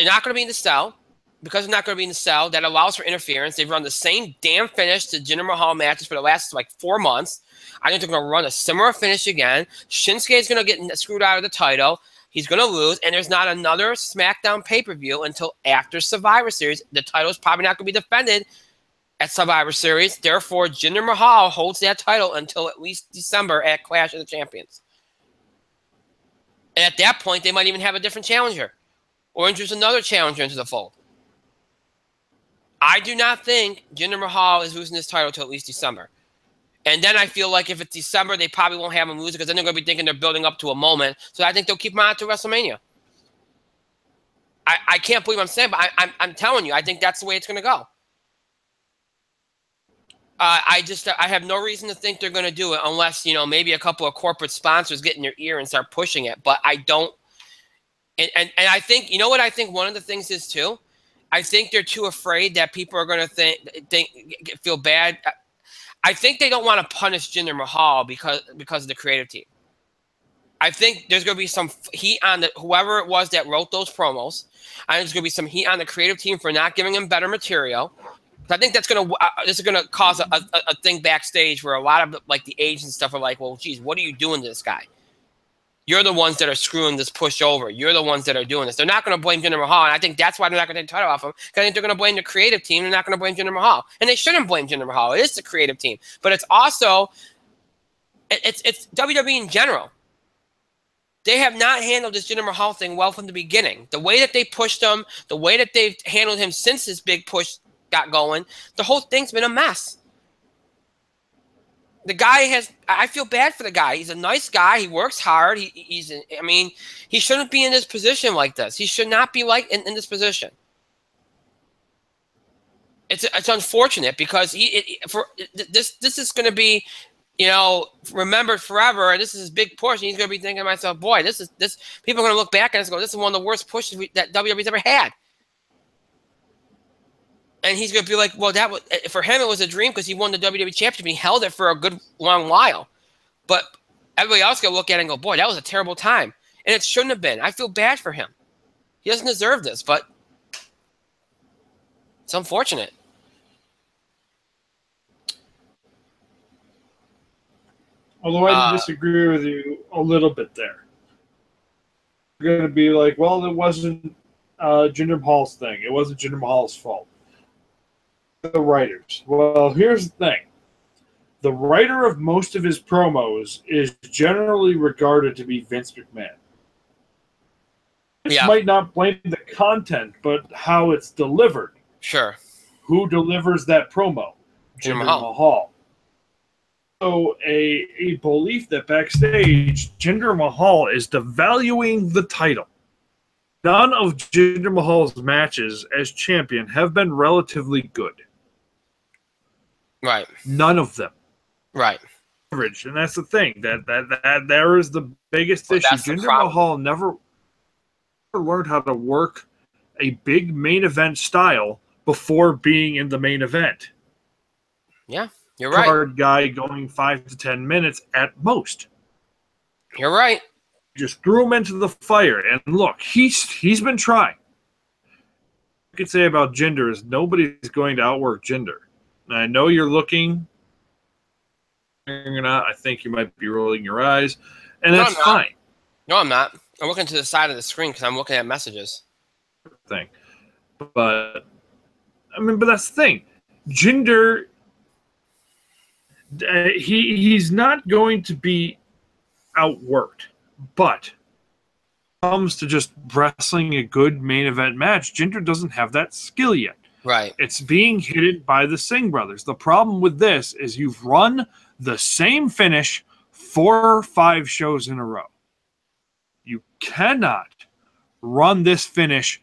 not going to be in the cell. Because they're not going to be in the cell, that allows for interference. They've run the same damn finish to Jinder Mahal matches for the last 4 months. I think they're going to run a similar finish again. Shinsuke is going to get screwed out of the title. He's going to lose, and there's not another SmackDown pay-per-view until after Survivor Series. The title is probably not going to be defended at Survivor Series. Therefore, Jinder Mahal holds that title until at least December at Clash of the Champions. And at that point, they might even have a different challenger, or introduce another challenger into the fold. I do not think Jinder Mahal is losing this title until at least December. And then I feel like if it's December, they probably won't have him lose it, because then they're going to be thinking they're building up to a moment. So I think they'll keep him on to WrestleMania. I can't believe I'm saying, but I'm telling you, I think that's the way it's going to go. I have no reason to think they're going to do it unless, maybe a couple of corporate sponsors get in your ear and start pushing it. But I don't. And I think, what I think one of the things is too, I think they're too afraid that people are going to feel bad. I think they don't want to punish Jinder Mahal because of the creative team. I think there's going to be some heat on whoever it was that wrote those promos. I think there's going to be some heat on the creative team for not giving him better material. I think this is going to cause a thing backstage where a lot of like the agents and stuff are like, well, geez, what are you doing to this guy? You're the ones that are screwing this push over. You're the ones that are doing this. They're not going to blame Jinder Mahal, and I think that's why they're not going to take the title off him, because I think they're going to blame the creative team. They're not going to blame Jinder Mahal, and they shouldn't blame Jinder Mahal. It is the creative team, but it's also it's WWE in general. They have not handled this Jinder Mahal thing well from the beginning. The way that they pushed him, the way that they've handled him since this big push got going, the whole thing's been a mess. The guy I feel bad for the guy. He's a nice guy. He works hard. He shouldn't be in this position like this. He should not be in this position. It's unfortunate because this is going to be, remembered forever, and this is his big push. And he's going to be thinking to myself, boy, this people are going to look back at us and go, this is one of the worst pushes that WWE's ever had. And he's going to be like, well, for him, it was a dream because he won the WWE Championship and he held it for a good long while. But everybody else going to look at it and go, boy, that was a terrible time. And it shouldn't have been. I feel bad for him. He doesn't deserve this, but it's unfortunate. Although I disagree with you a little bit there. You're going to be like, well, it wasn't Jinder Mahal's thing. It wasn't Jinder Mahal's fault. The writers. Well, here's the thing. The writer of most of his promos is generally regarded to be Vince McMahon. This might not blame the content, but how it's delivered. Sure. Who delivers that promo? Jinder Mahal. So a belief that backstage Jinder Mahal is devaluing the title. None of Jinder Mahal's matches as champion have been relatively good. Right. None of them. Right. And that's the thing. That there is the biggest issue. Jinder Mahal never learned how to work a big main event style before being in the main event. Yeah, you're right. Card guy going 5 to 10 minutes at most. You're right. Just threw him into the fire, and look, he's been trying. I could say about Jinder is nobody's going to outwork Jinder. And I know you're looking or not. I think you might be rolling your eyes, and that's fine. No, I'm not. I'm looking to the side of the screen because I'm looking at messages. But that's the thing. Jinder, he's not going to be outworked, but when it comes to just wrestling a good main event match, Jinder doesn't have that skill yet. Right. It's being hidden by the Singh brothers. The problem with this is you've run the same finish 4 or 5 shows in a row. You cannot run this finish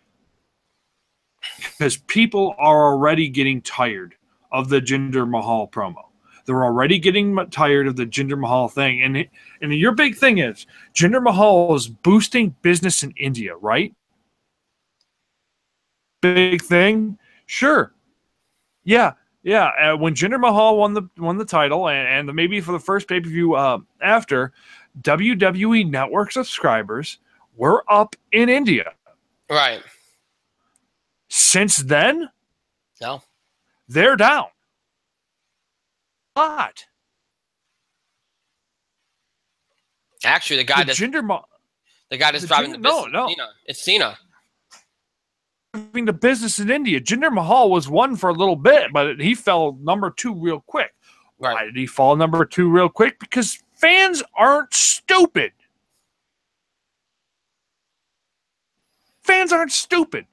because people are already getting tired of the Jinder Mahal promo. They're already getting tired of the Jinder Mahal thing. And your big thing is Jinder Mahal is boosting business in India, right? Big thing? Sure. Yeah. When Jinder Mahal won the title and maybe for the first pay-per-view after, WWE Network subscribers were up in India. Right. Since then? No. They're down. What? Actually, the guy that's driving the business. No. It's Cena. The business in India. Jinder Mahal was one for a little bit, but he fell number 2 real quick. Right. Why did he fall number 2 real quick? Because fans aren't stupid. Fans aren't stupid.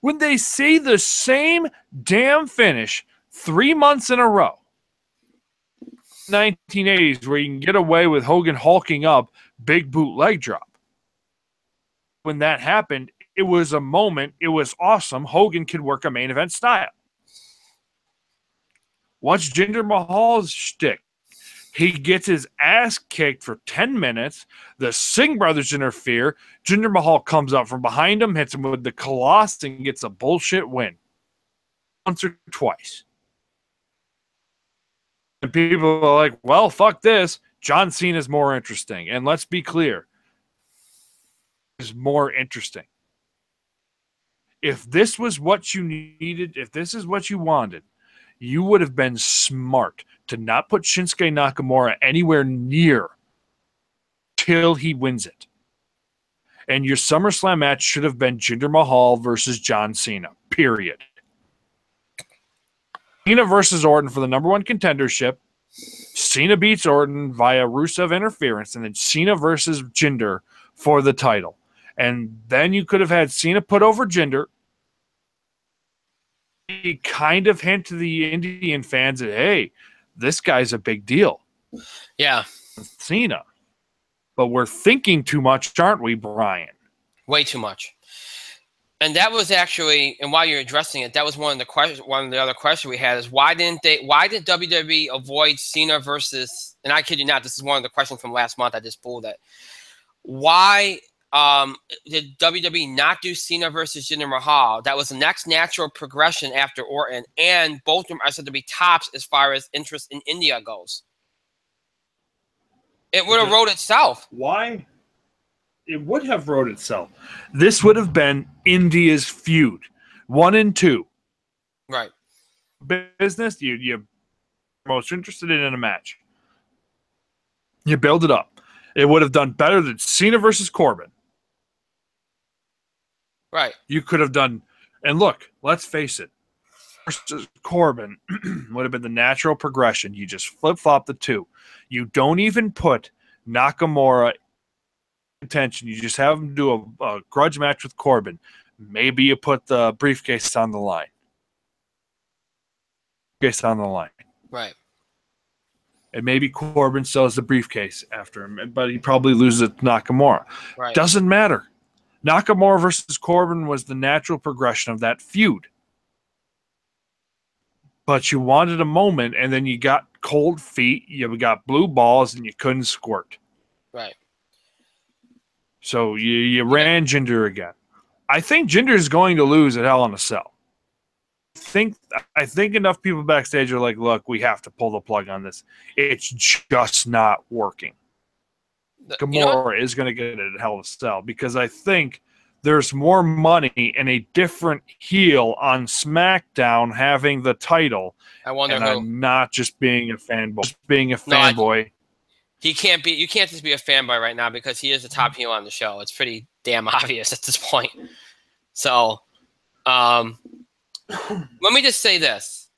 When they see the same damn finish 3 months in a row, 1980s, where you can get away with Hogan hulking up, big boot leg drop. When that happened, It was a moment. It was awesome. Hogan could work a main event style. Watch Jinder Mahal's shtick. He gets his ass kicked for 10 minutes. The Singh brothers interfere. Jinder Mahal comes up from behind him, hits him with the Colossus, and gets a bullshit win. Once or twice. And people are like, well, fuck this. John Cena is more interesting. And let's be clear. Is more interesting. If this was what you needed, if this is what you wanted, you would have been smart to not put Shinsuke Nakamura anywhere near till he wins it. And your SummerSlam match should have been Jinder Mahal versus John Cena, period. Cena versus Orton for the #1 contendership. Cena beats Orton via Rusev interference, and then Cena versus Jinder for the title. And then you could have had Cena put over Jinder. He kind of hint to the Indian fans that, hey, this guy's a big deal. Yeah. Cena. But we're thinking too much, aren't we, Brian? Way too much. And that was actually, and while you're addressing it, that was one of the other questions we had is why did WWE avoid Cena versus, and I kid you not, this is one of the questions from last month, I just pulled it. Why did WWE not do Cena versus Jinder Mahal? That was the next natural progression after Orton, and both of them are said to be tops as far as interest in India goes. It would have wrote itself. Why? It would have wrote itself. This would have been India's feud, 1 and 2. Right. Business, you're most interested in a match. You build it up. It would have done better than Cena versus Corbin. Right. You could have done, and look, let's face it, versus Corbin would have been the natural progression. You just flip-flop the two. You don't even put Nakamura in contention. You just have him do a grudge match with Corbin. Maybe you put the briefcase on the line. Right. And maybe Corbin sells the briefcase after him, but he probably loses it to Nakamura. Right. Doesn't matter. Nakamura versus Corbin was the natural progression of that feud. But you wanted a moment, and then you got cold feet, you got blue balls, and you couldn't squirt. Right. So you ran Jinder again. I think Jinder is going to lose at Hell in a Cell. I think enough people backstage are like, look, we have to pull the plug on this. It's just not working. Nakamura is going to get it at Hell in a Cell because I think there's more money in a different heel on SmackDown having the title. I wonder and who. I'm not just being a fanboy. Just being a fanboy. He can't be. You can't just be a fanboy right now because he is the top heel on the show. It's pretty damn obvious at this point. So, let me just say this.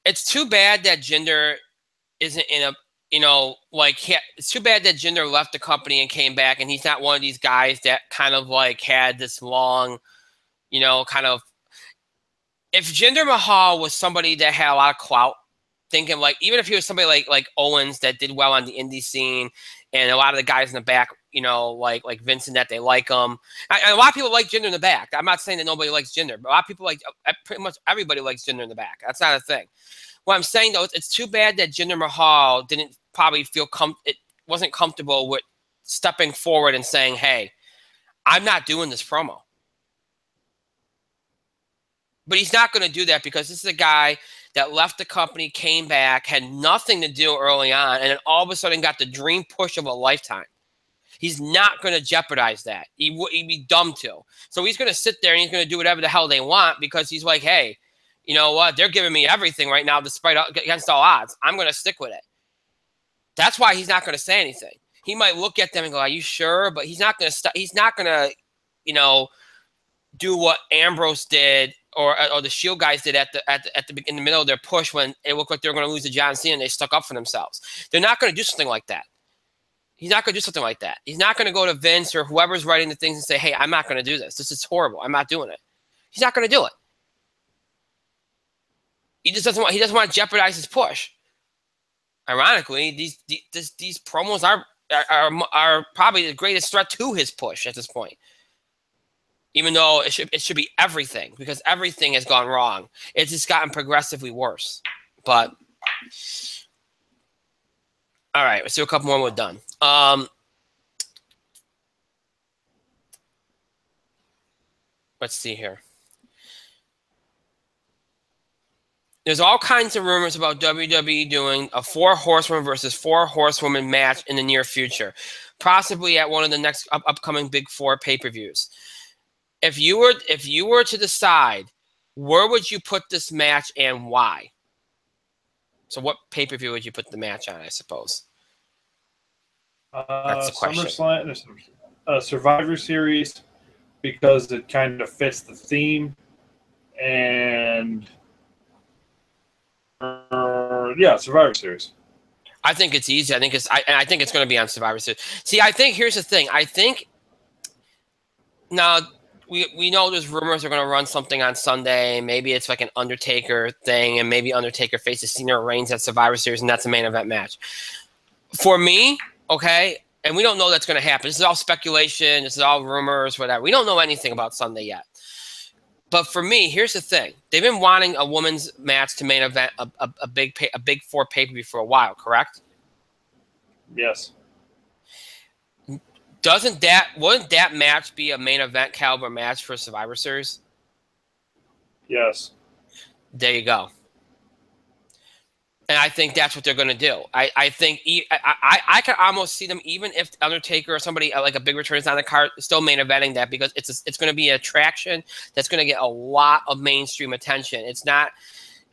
It's too bad that Jinder isn't in a, it's too bad that Jinder left the company and came back, and he's not one of these guys that kind of like had this long, kind of. If Jinder Mahal was somebody that had a lot of clout, thinking like, even if he was somebody like Owens that did well on the indie scene, and a lot of the guys in the back, like Vincent, that they like him. And a lot of people like Jinder in the back. I'm not saying that nobody likes Jinder, but a lot of people pretty much everybody likes Jinder in the back. That's not a thing. What I'm saying though, it's too bad that Jinder Mahal didn't probably feel it wasn't comfortable with stepping forward and saying, "Hey, I'm not doing this promo." But he's not going to do that because this is a guy that left the company, came back, had nothing to do early on, and then all of a sudden got the dream push of a lifetime. He's not going to jeopardize that. He'd be dumb to. So he's going to sit there and he's going to do whatever the hell they want because he's like, hey, you know what? They're giving me everything right now despite against all odds. I'm going to stick with it. That's why he's not going to say anything. He might look at them and go, are you sure? But he's not going to he's not going to, do what Ambrose did or the Shield guys did in the middle of their push when it looked like they were going to lose to John Cena and they stuck up for themselves. They're not going to do something like that. He's not going to do something like that. He's not going to go to Vince or whoever's writing the things and say, hey, I'm not going to do this. This is horrible. I'm not doing it. He's not going to do it. He doesn't want to jeopardize his push. Ironically, these promos are are probably the greatest threat to his push at this point. Even though it should be everything, because everything has gone wrong. It's just gotten progressively worse. But all right, let's do a couple more and we're done. Let's see here. There's all kinds of rumors about WWE doing a 4 horsewomen versus 4 horsewomen match in the near future, possibly at one of the next upcoming Big 4 pay-per-views. If you were to decide, where would you put this match and why? So what pay-per-view would you put the match on, I suppose? That's the question. SummerSlam, Survivor Series, because it kind of fits the theme. And yeah, Survivor Series. I think it's easy. I think it's going to be on Survivor Series. See, I think here's the thing. I think now we know there's rumors they're going to run something on Sunday. Maybe it's like an Undertaker thing, and maybe Undertaker faces Cena or Reigns at Survivor Series, and that's a main event match. For me, okay, and we don't know that's going to happen. This is all speculation. This is all rumors, whatever. We don't know anything about Sunday yet. But for me, here's the thing. They've been wanting a women's match to main event a big 4 pay-per-view for a while, correct? Yes. Wouldn't that match be a main event caliber match for Survivor Series? Yes. There you go. And I think that's what they're going to do. I think I can almost see them, even if Undertaker or somebody like a big return is on the card, still main eventing that, because it's going to be an attraction that's going to get a lot of mainstream attention. It's not.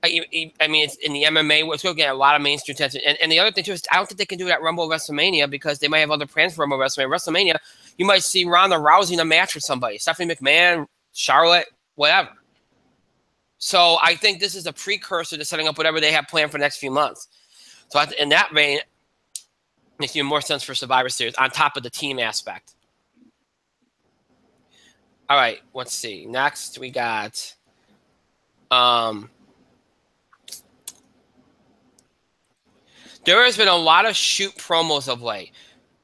I mean, it's in the MMA. It's going to get a lot of mainstream attention. And the other thing too is, I don't think they can do it at Rumble WrestleMania, because they might have other plans for Rumble WrestleMania. WrestleMania, you might see Ronda Rousey in a match with somebody, Stephanie McMahon, Charlotte, whatever. So I think this is a precursor to setting up whatever they have planned for the next few months. So in that vein, it makes even more sense for Survivor Series on top of the team aspect. All right, let's see. Next we got there has been a lot of shoot promos of late.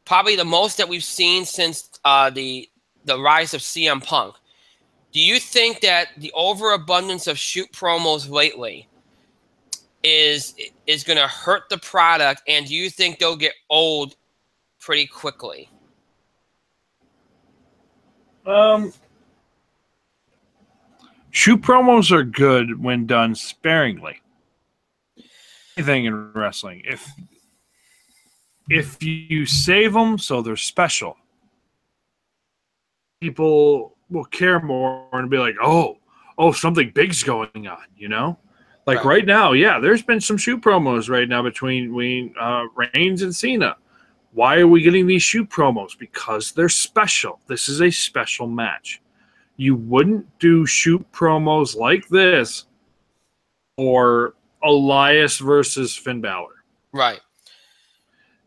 Probably the most that we've seen since the rise of CM Punk. Do you think that the overabundance of shoot promos lately is going to hurt the product, and do you think they'll get old pretty quickly? Shoot promos are good when done sparingly. Anything in wrestling, if you save them so they're special, people will care more and be like, oh, something big's going on, you know? Like right now, yeah, there's been some shoot promos right now between Reigns and Cena. Why are we getting these shoot promos? Because they're special. This is a special match. You wouldn't do shoot promos like this or Elias versus Finn Balor. Right.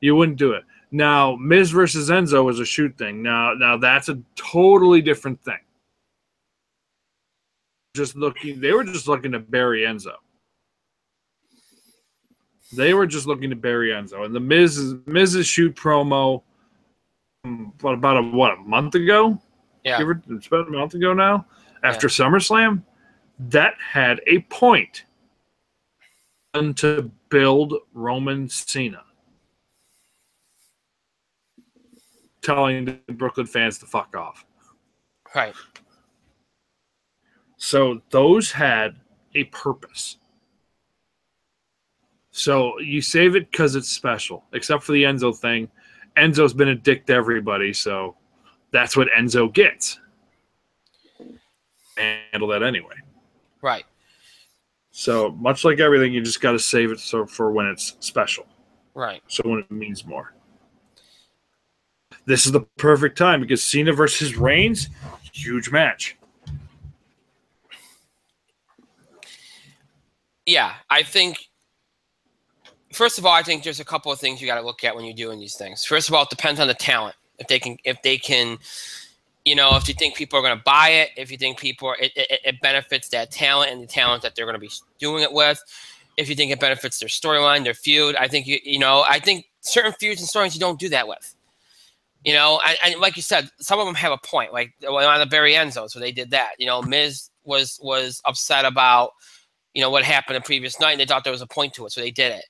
You wouldn't do it. Now, Miz versus Enzo was a shoot thing. Now that's a totally different thing. They were just looking to bury Enzo. And the Miz's shoot promo, about a month ago? Yeah. It's about a month ago now, after SummerSlam, that had a point to build Roman Cena. Telling the Brooklyn fans to fuck off. Right. So those had a purpose. So you save it because it's special, except for the Enzo thing. Enzo's been a dick to everybody, so that's what Enzo gets. Handle that anyway. Right. So much like everything, you just got to save it for when it's special. Right. So when it means more. This is the perfect time because Cena versus Reigns, huge match. Yeah, I think, first of all, I think there's a couple of things you got to look at when you're doing these things. First of all, it depends on the talent. If they can, you know, if you think people are going to buy it, if you think it benefits that talent and the talent that they're going to be doing it with. If you think it benefits their storyline, their feud, I think, I think certain feuds and storylines you don't do that with. You know, and like you said, some of them have a point. Like on the very end zone, so they did that. You know, Miz was upset about, you know, what happened the previous night, and they thought there was a point to it, so they did it.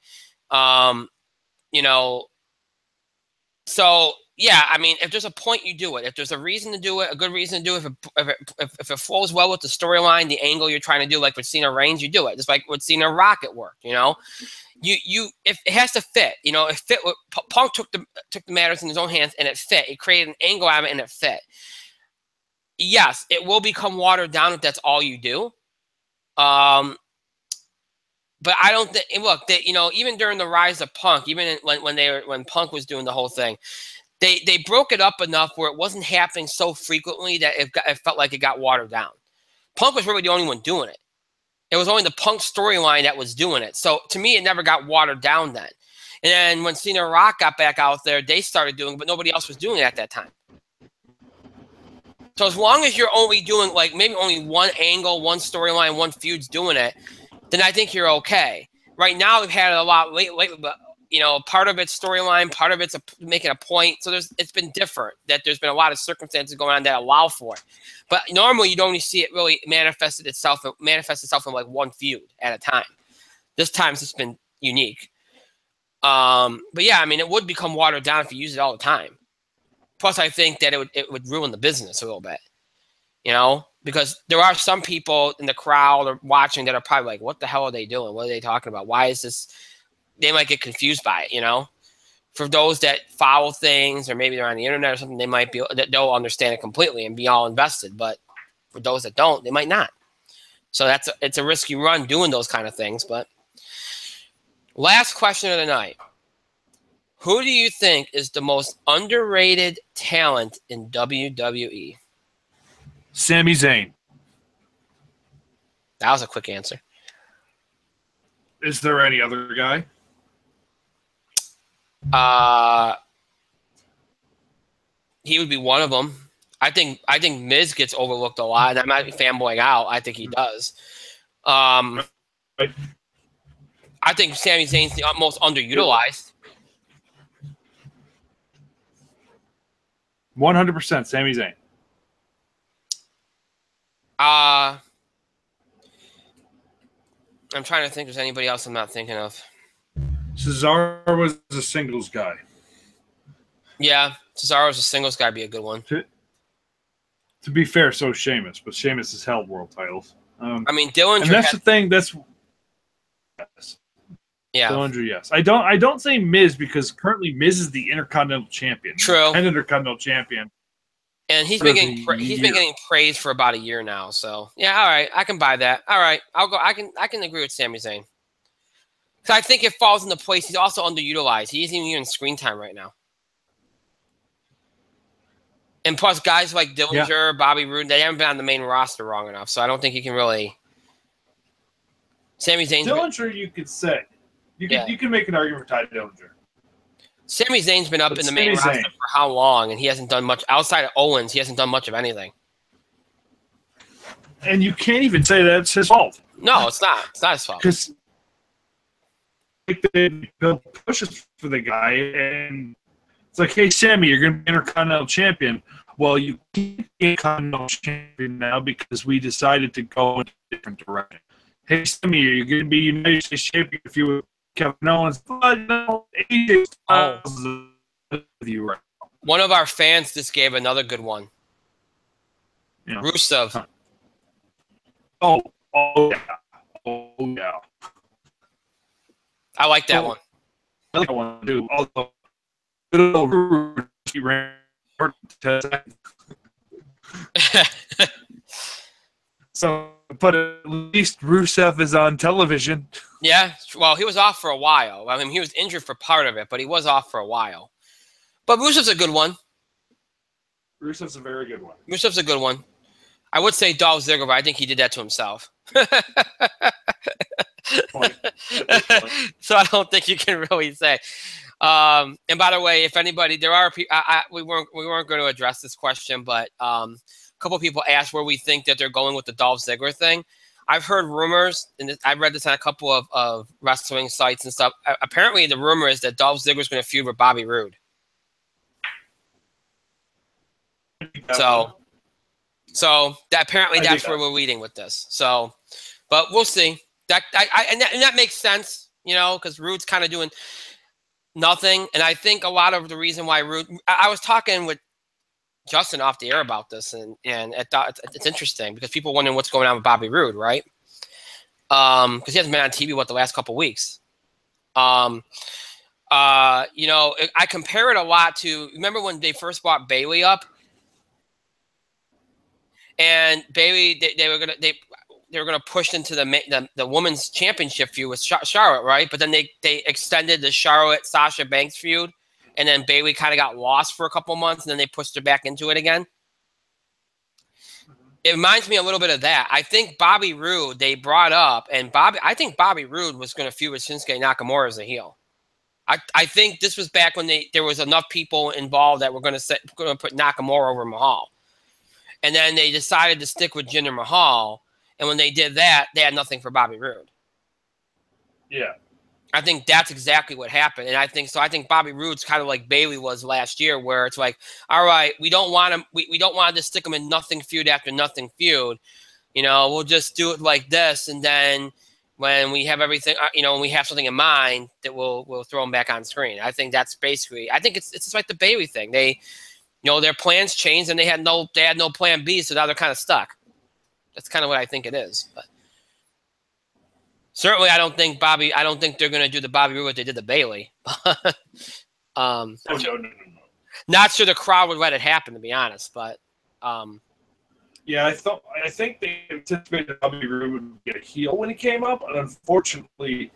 You know, so yeah, I mean, if there's a point, you do it. If there's a reason to do it, a good reason to do it, if it flows well with the storyline, the angle you're trying to do, like with Cena Reigns, you do it. Just like with Cena Rocket worked, you know. If it has to fit, you know, it fit. Punk took the matters in his own hands, and it fit. It created an angle out of it, and it fit. Yes, it will become watered down if that's all you do. But I don't think. Look, you know, even during the rise of Punk, even when Punk was doing the whole thing, they broke it up enough where it wasn't happening so frequently that it felt like it got watered down. Punk was really the only one doing it. It was only the Punk storyline that was doing it. So to me, it never got watered down then. And then when Cena Rock got back out there, they started doing it, but nobody else was doing it at that time. So as long as you're only doing like maybe only one angle, one storyline, one feud's doing it, then I think you're okay. Right now, we've had it a lot lately, but you know, part of it's storyline, part of it's making a point. So it's been different. That there's been a lot of circumstances going on that allow for it. But normally, you'd only see it really manifest itself in like one feud at a time. This time, it's been unique. But yeah, I mean, it would become watered down if you use it all the time. Plus, I think that it would ruin the business a little bit. You know, because there are some people in the crowd or watching that are probably like, "What the hell are they doing? What are they talking about? Why is this?" They might get confused by it, you know. For those that follow things, or maybe they're on the internet or something, they'll understand it completely and be all invested. But for those that don't, they might not. So it's a risky run doing those kind of things. But last question of the night: who do you think is the most underrated talent in WWE? Sami Zayn. That was a quick answer. Is there any other guy? He would be one of them. I think Miz gets overlooked a lot, and I might be fanboying out. I think he does. I think Sami Zayn's the most underutilized. 100% Sami Zayn. I'm trying to think if there's anybody else I'm not thinking of. Cesaro was a singles guy. Yeah, Cesaro's a singles guy, be a good one. To be fair, so is Sheamus, but Sheamus has held world titles. I mean, Dillinger. And that's the thing. That's yes. Yeah, Dillinger. Yes, I don't say Miz because currently Miz is the Intercontinental Champion. True. And Intercontinental Champion. And he's been getting praised for about a year now. So yeah, all right, I can buy that. All right, I'll go. I can agree with Sami Zayn. So I think it falls into place. He's also underutilized. He isn't even getting screen time right now. And plus, guys like Dillinger, Bobby Roode, they haven't been on the main roster long enough. So I don't think you can really. Sami Zayn's Dillinger, you could say. You can make an argument for Ty Dillinger. Sami Zayn's been up in the main roster for how long, and he hasn't done much outside of Owens. He hasn't done much of anything. And you can't even say that's his fault. No, it's not. It's not his fault. Because they build pushes for the guy, and it's like, hey, Sammy, you're going to be Intercontinental Champion. Well, you can't be Intercontinental Champion now because we decided to go in a different direction. Hey, Sammy, you're going to be United States Champion if you Kevin Owens. But no, AJ Styles with you right now. One of our fans just gave another good one. Yeah. Rusev. Oh, yeah. Oh, yeah. I like that one. I like that one, too. Although, good old Rude, he ran So, but at least Rusev is on television. Yeah, well, he was off for a while. I mean, he was injured for part of it, but he was off for a while. But Rusev's a good one. Rusev's a very good one. Rusev's a good one. I would say Dolph Ziggler, but I think he did that to himself. So I don't think you can really say. And by the way, if anybody, there are people. We weren't going to address this question, but a couple of people asked where we think that they're going with the Dolph Ziggler thing. I've heard rumors, and I've read this on a couple of wrestling sites and stuff. Apparently, the rumor is that Dolph Ziggler is going to feud with Bobby Roode. So that apparently that's where we're leading with this. So, but we'll see. And that makes sense, because Rude's kind of doing nothing. And I think a lot of the reason why Rude, I was talking with Justin off the air about this, and I thought it's interesting because people are wondering what's going on with Bobby Roode, right? Because he hasn't been on TV the last couple of weeks. I compare it a lot to, remember when they first brought Bayley up, and Bayley they were gonna push into the women's championship feud with Charlotte, right? But then they extended the Charlotte Sasha Banks feud, and then Bayley kind of got lost for a couple months, and then they pushed her back into it again. It reminds me a little bit of that. I think Bobby Roode they brought up, and I think Bobby Roode was going to feud with Shinsuke Nakamura as a heel. I think this was back when there was enough people involved that were going to put Nakamura over Mahal. And then they decided to stick with Jinder Mahal. And when they did that, they had nothing for Bobby Roode. Yeah. I think that's exactly what happened. And I think Bobby Roode's kind of like Bayley was last year, where it's like, all right, we don't want him. We don't want to stick him in nothing feud after nothing feud. We'll just do it like this. And then when we have everything, when we have something in mind, that we'll throw him back on screen. I think that's basically, I think it's just like the Bayley thing. They, their plans changed and they had no plan B. So now they're kind of stuck. That's kind of what I think it is. But certainly, I don't think they're going to do the Bobby Roode what they did to Bayley. No. Not sure the crowd would let it happen, to be honest. But yeah, I think they anticipated Bobby Roode would get a heel when he came up, and unfortunately,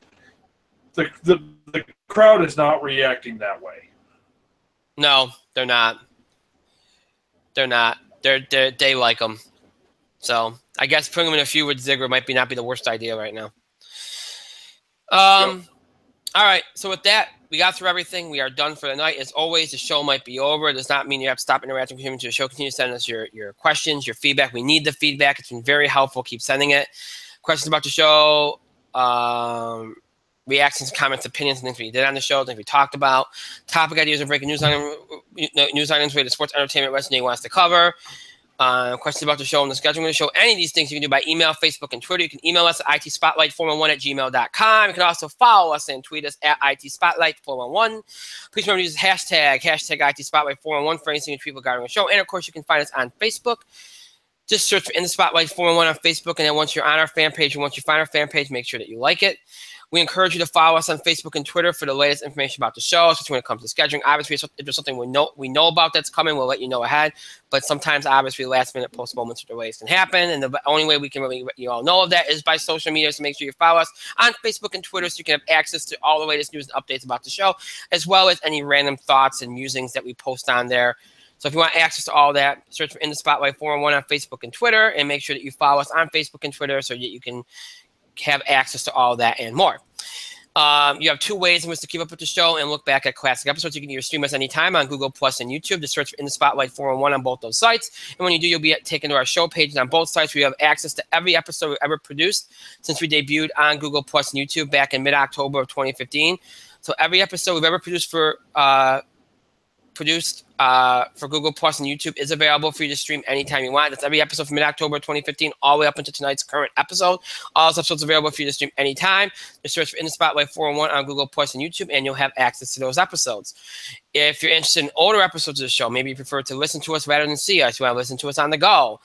the crowd is not reacting that way. No, they're not. They're not. They like him. So I guess putting him in a feud with Ziggler might not be the worst idea right now. Yep. All right. So with that, we got through everything. We are done for the night. As always, the show might be over. It does not mean you have to stop interacting with humans. The show. Continue to send us your questions, your feedback. We need the feedback. It's been very helpful. Keep sending it. Questions about the show, reactions, comments, opinions, and things we did on the show, things we talked about, topic ideas, and breaking news items related to sports, entertainment, wrestling you want us to cover. Questions about the show and the scheduling of the show, any of these things you can do by email, Facebook, and Twitter. You can email us at itspotlight411@gmail.com. You can also follow us and tweet us at itspotlight411. Please remember to use hashtag itspotlight411 for anything you tweet regarding the show. And, of course, you can find us on Facebook. Just search for In the Spotlight 411 on Facebook, and then once you're on our fan page and once you find our fan page, make sure that you like it. We encourage you to follow us on Facebook and Twitter for the latest information about the show, especially when it comes to scheduling. Obviously, if there's something we know about that's coming, we'll let you know ahead. But sometimes, obviously, last-minute postponements or delays can happen, and the only way we can really let you all know of that is by social media. So make sure you follow us on Facebook and Twitter so you can have access to all the latest news and updates about the show, as well as any random thoughts and musings that we post on there. So if you want access to all that, search for In the Spotlight 411 on Facebook and Twitter, and make sure that you follow us on Facebook and Twitter so that you can have access to all that and more. You have two ways in which to keep up with the show and look back at classic episodes. You can either stream us anytime on Google Plus and YouTube. Just search for In the Spotlight 411 on both those sites. And when you do, you'll be taken to our show pages on both sites where you have access to every episode we've ever produced since we debuted on Google Plus and YouTube back in mid-October of 2015. So every episode we've ever produced for Google Plus and YouTube is available for you to stream anytime you want. That's every episode from mid-October 2015 all the way up into tonight's current episode. All those episodes available for you to stream anytime. Just search for In the Spotlight 411 on Google Plus and YouTube, and you'll have access to those episodes. If you're interested in older episodes of the show, maybe you prefer to listen to us rather than see us. You want to listen to us on the go.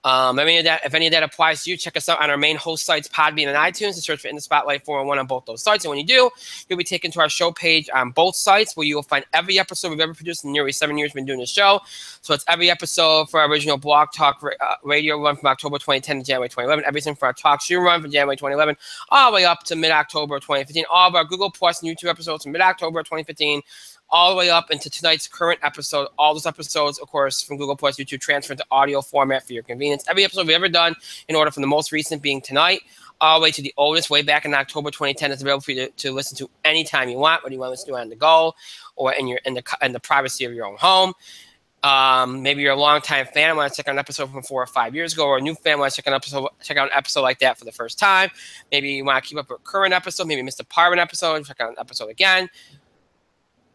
If any of that applies to you, check us out on our main host sites, Podbean and iTunes, and search for In the Spotlight 411 on both those sites. And when you do, you'll be taken to our show page on both sites where you will find every episode we've ever produced in nearly 7 years we've been doing this show. So it's every episode for our original Blog Talk radio run from October 2010 to January 2011, everything from our Talk Show run from January 2011 all the way up to mid-October 2015, all of our Google Plus and YouTube episodes from mid-October 2015 all the way up into tonight's current episode. All those episodes, of course, from Google Plus, YouTube, transferred to audio format for your convenience. Every episode we've ever done, in order from the most recent being tonight, all the way to the oldest, way back in October 2010, is available for you to listen to anytime you want, whether you want to listen to it on the go or in the privacy of your own home. Maybe you're a longtime fan and want to check out an episode from 4 or 5 years ago, or a new fan wants to check out an episode like that for the first time. Maybe you want to keep up with a current episode, maybe missed a part of an episode, check out an episode again.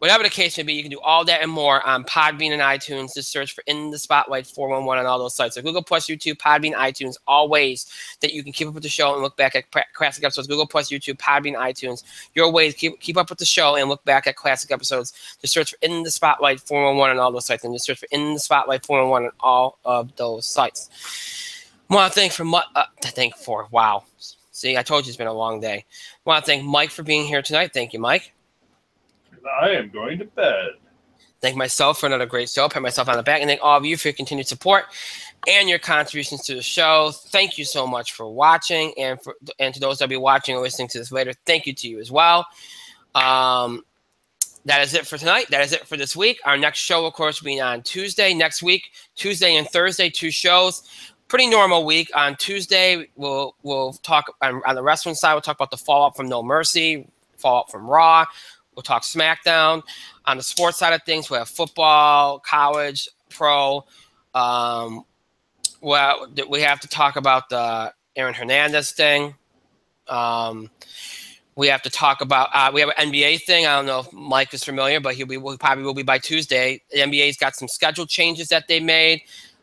Whatever the case may be, you can do all that and more on Podbean and iTunes. Just search for In the Spotlight 411 on all those sites. So Google Plus, YouTube, Podbean, iTunes, all ways that you can keep up with the show and look back at classic episodes. Google Plus, YouTube, Podbean, iTunes. Your ways keep up with the show and look back at classic episodes. Just search for In the Spotlight 411 on all those sites. And just search for In the Spotlight 411 on all of those sites. I want to thank wow. See, I told you it's been a long day. I want to thank Mike for being here tonight. Thank you, Mike. I am going to bed. Thank myself for another great show. Pat myself on the back. And thank all of you for your continued support and your contributions to the show. Thank you so much for watching. And to those that will be watching or listening to this later, thank you to you as well. That is it for tonight. That is it for this week. Our next show, of course, will be on Tuesday. Next week, Tuesday and Thursday, 2 shows. Pretty normal week. On Tuesday, we'll talk on the wrestling side. We'll talk about the fallout from No Mercy, fallout from Raw. We'll talk SmackDown. On the sports side of things, we have football, college, pro. Well, we have to talk about the Aaron Hernandez thing. We have to talk about we have an NBA thing. I don't know if Mike is familiar, but he probably will be by Tuesday. The NBA's got some schedule changes that they made,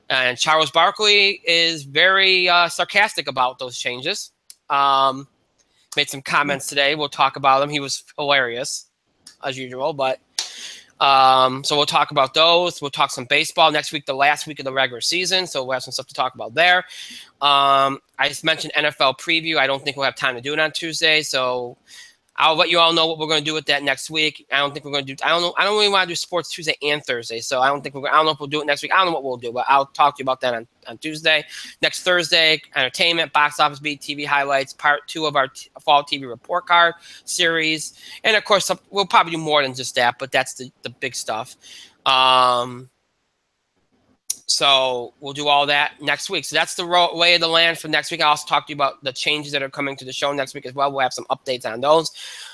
and Charles Barkley is very sarcastic about those changes. Made some comments today. We'll talk about them. He was hilarious, as usual, but so we'll talk about those. We'll talk some baseball next week, the last week of the regular season, so we'll have some stuff to talk about there. I just mentioned NFL preview. I don't think we'll have time to do it on Tuesday, so I'll let you all know what we're going to do with that next week. I don't think we're going to do. I don't really want to do sports Tuesday and Thursday, so I don't know if we'll do it next week. I don't know what we'll do, but I'll talk to you about that on Tuesday. Next Thursday, entertainment, box office beat, TV highlights, part 2 of our fall TV report card series, and of course we'll probably do more than just that, but that's the big stuff. So we'll do all that next week. So that's the lay of the land for next week. I'll also talk to you about the changes that are coming to the show next week as well. We'll have some updates on those.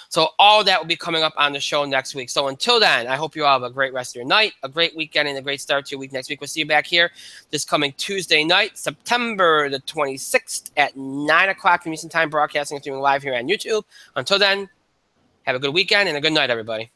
So all that will be coming up on the show next week. So until then, I hope you all have a great rest of your night, a great weekend, and a great start to your week next week. We'll see you back here this coming Tuesday night, September the 26th at 9 o'clock from Eastern Time, broadcasting and streaming live here on YouTube. Until then, have a good weekend and a good night, everybody.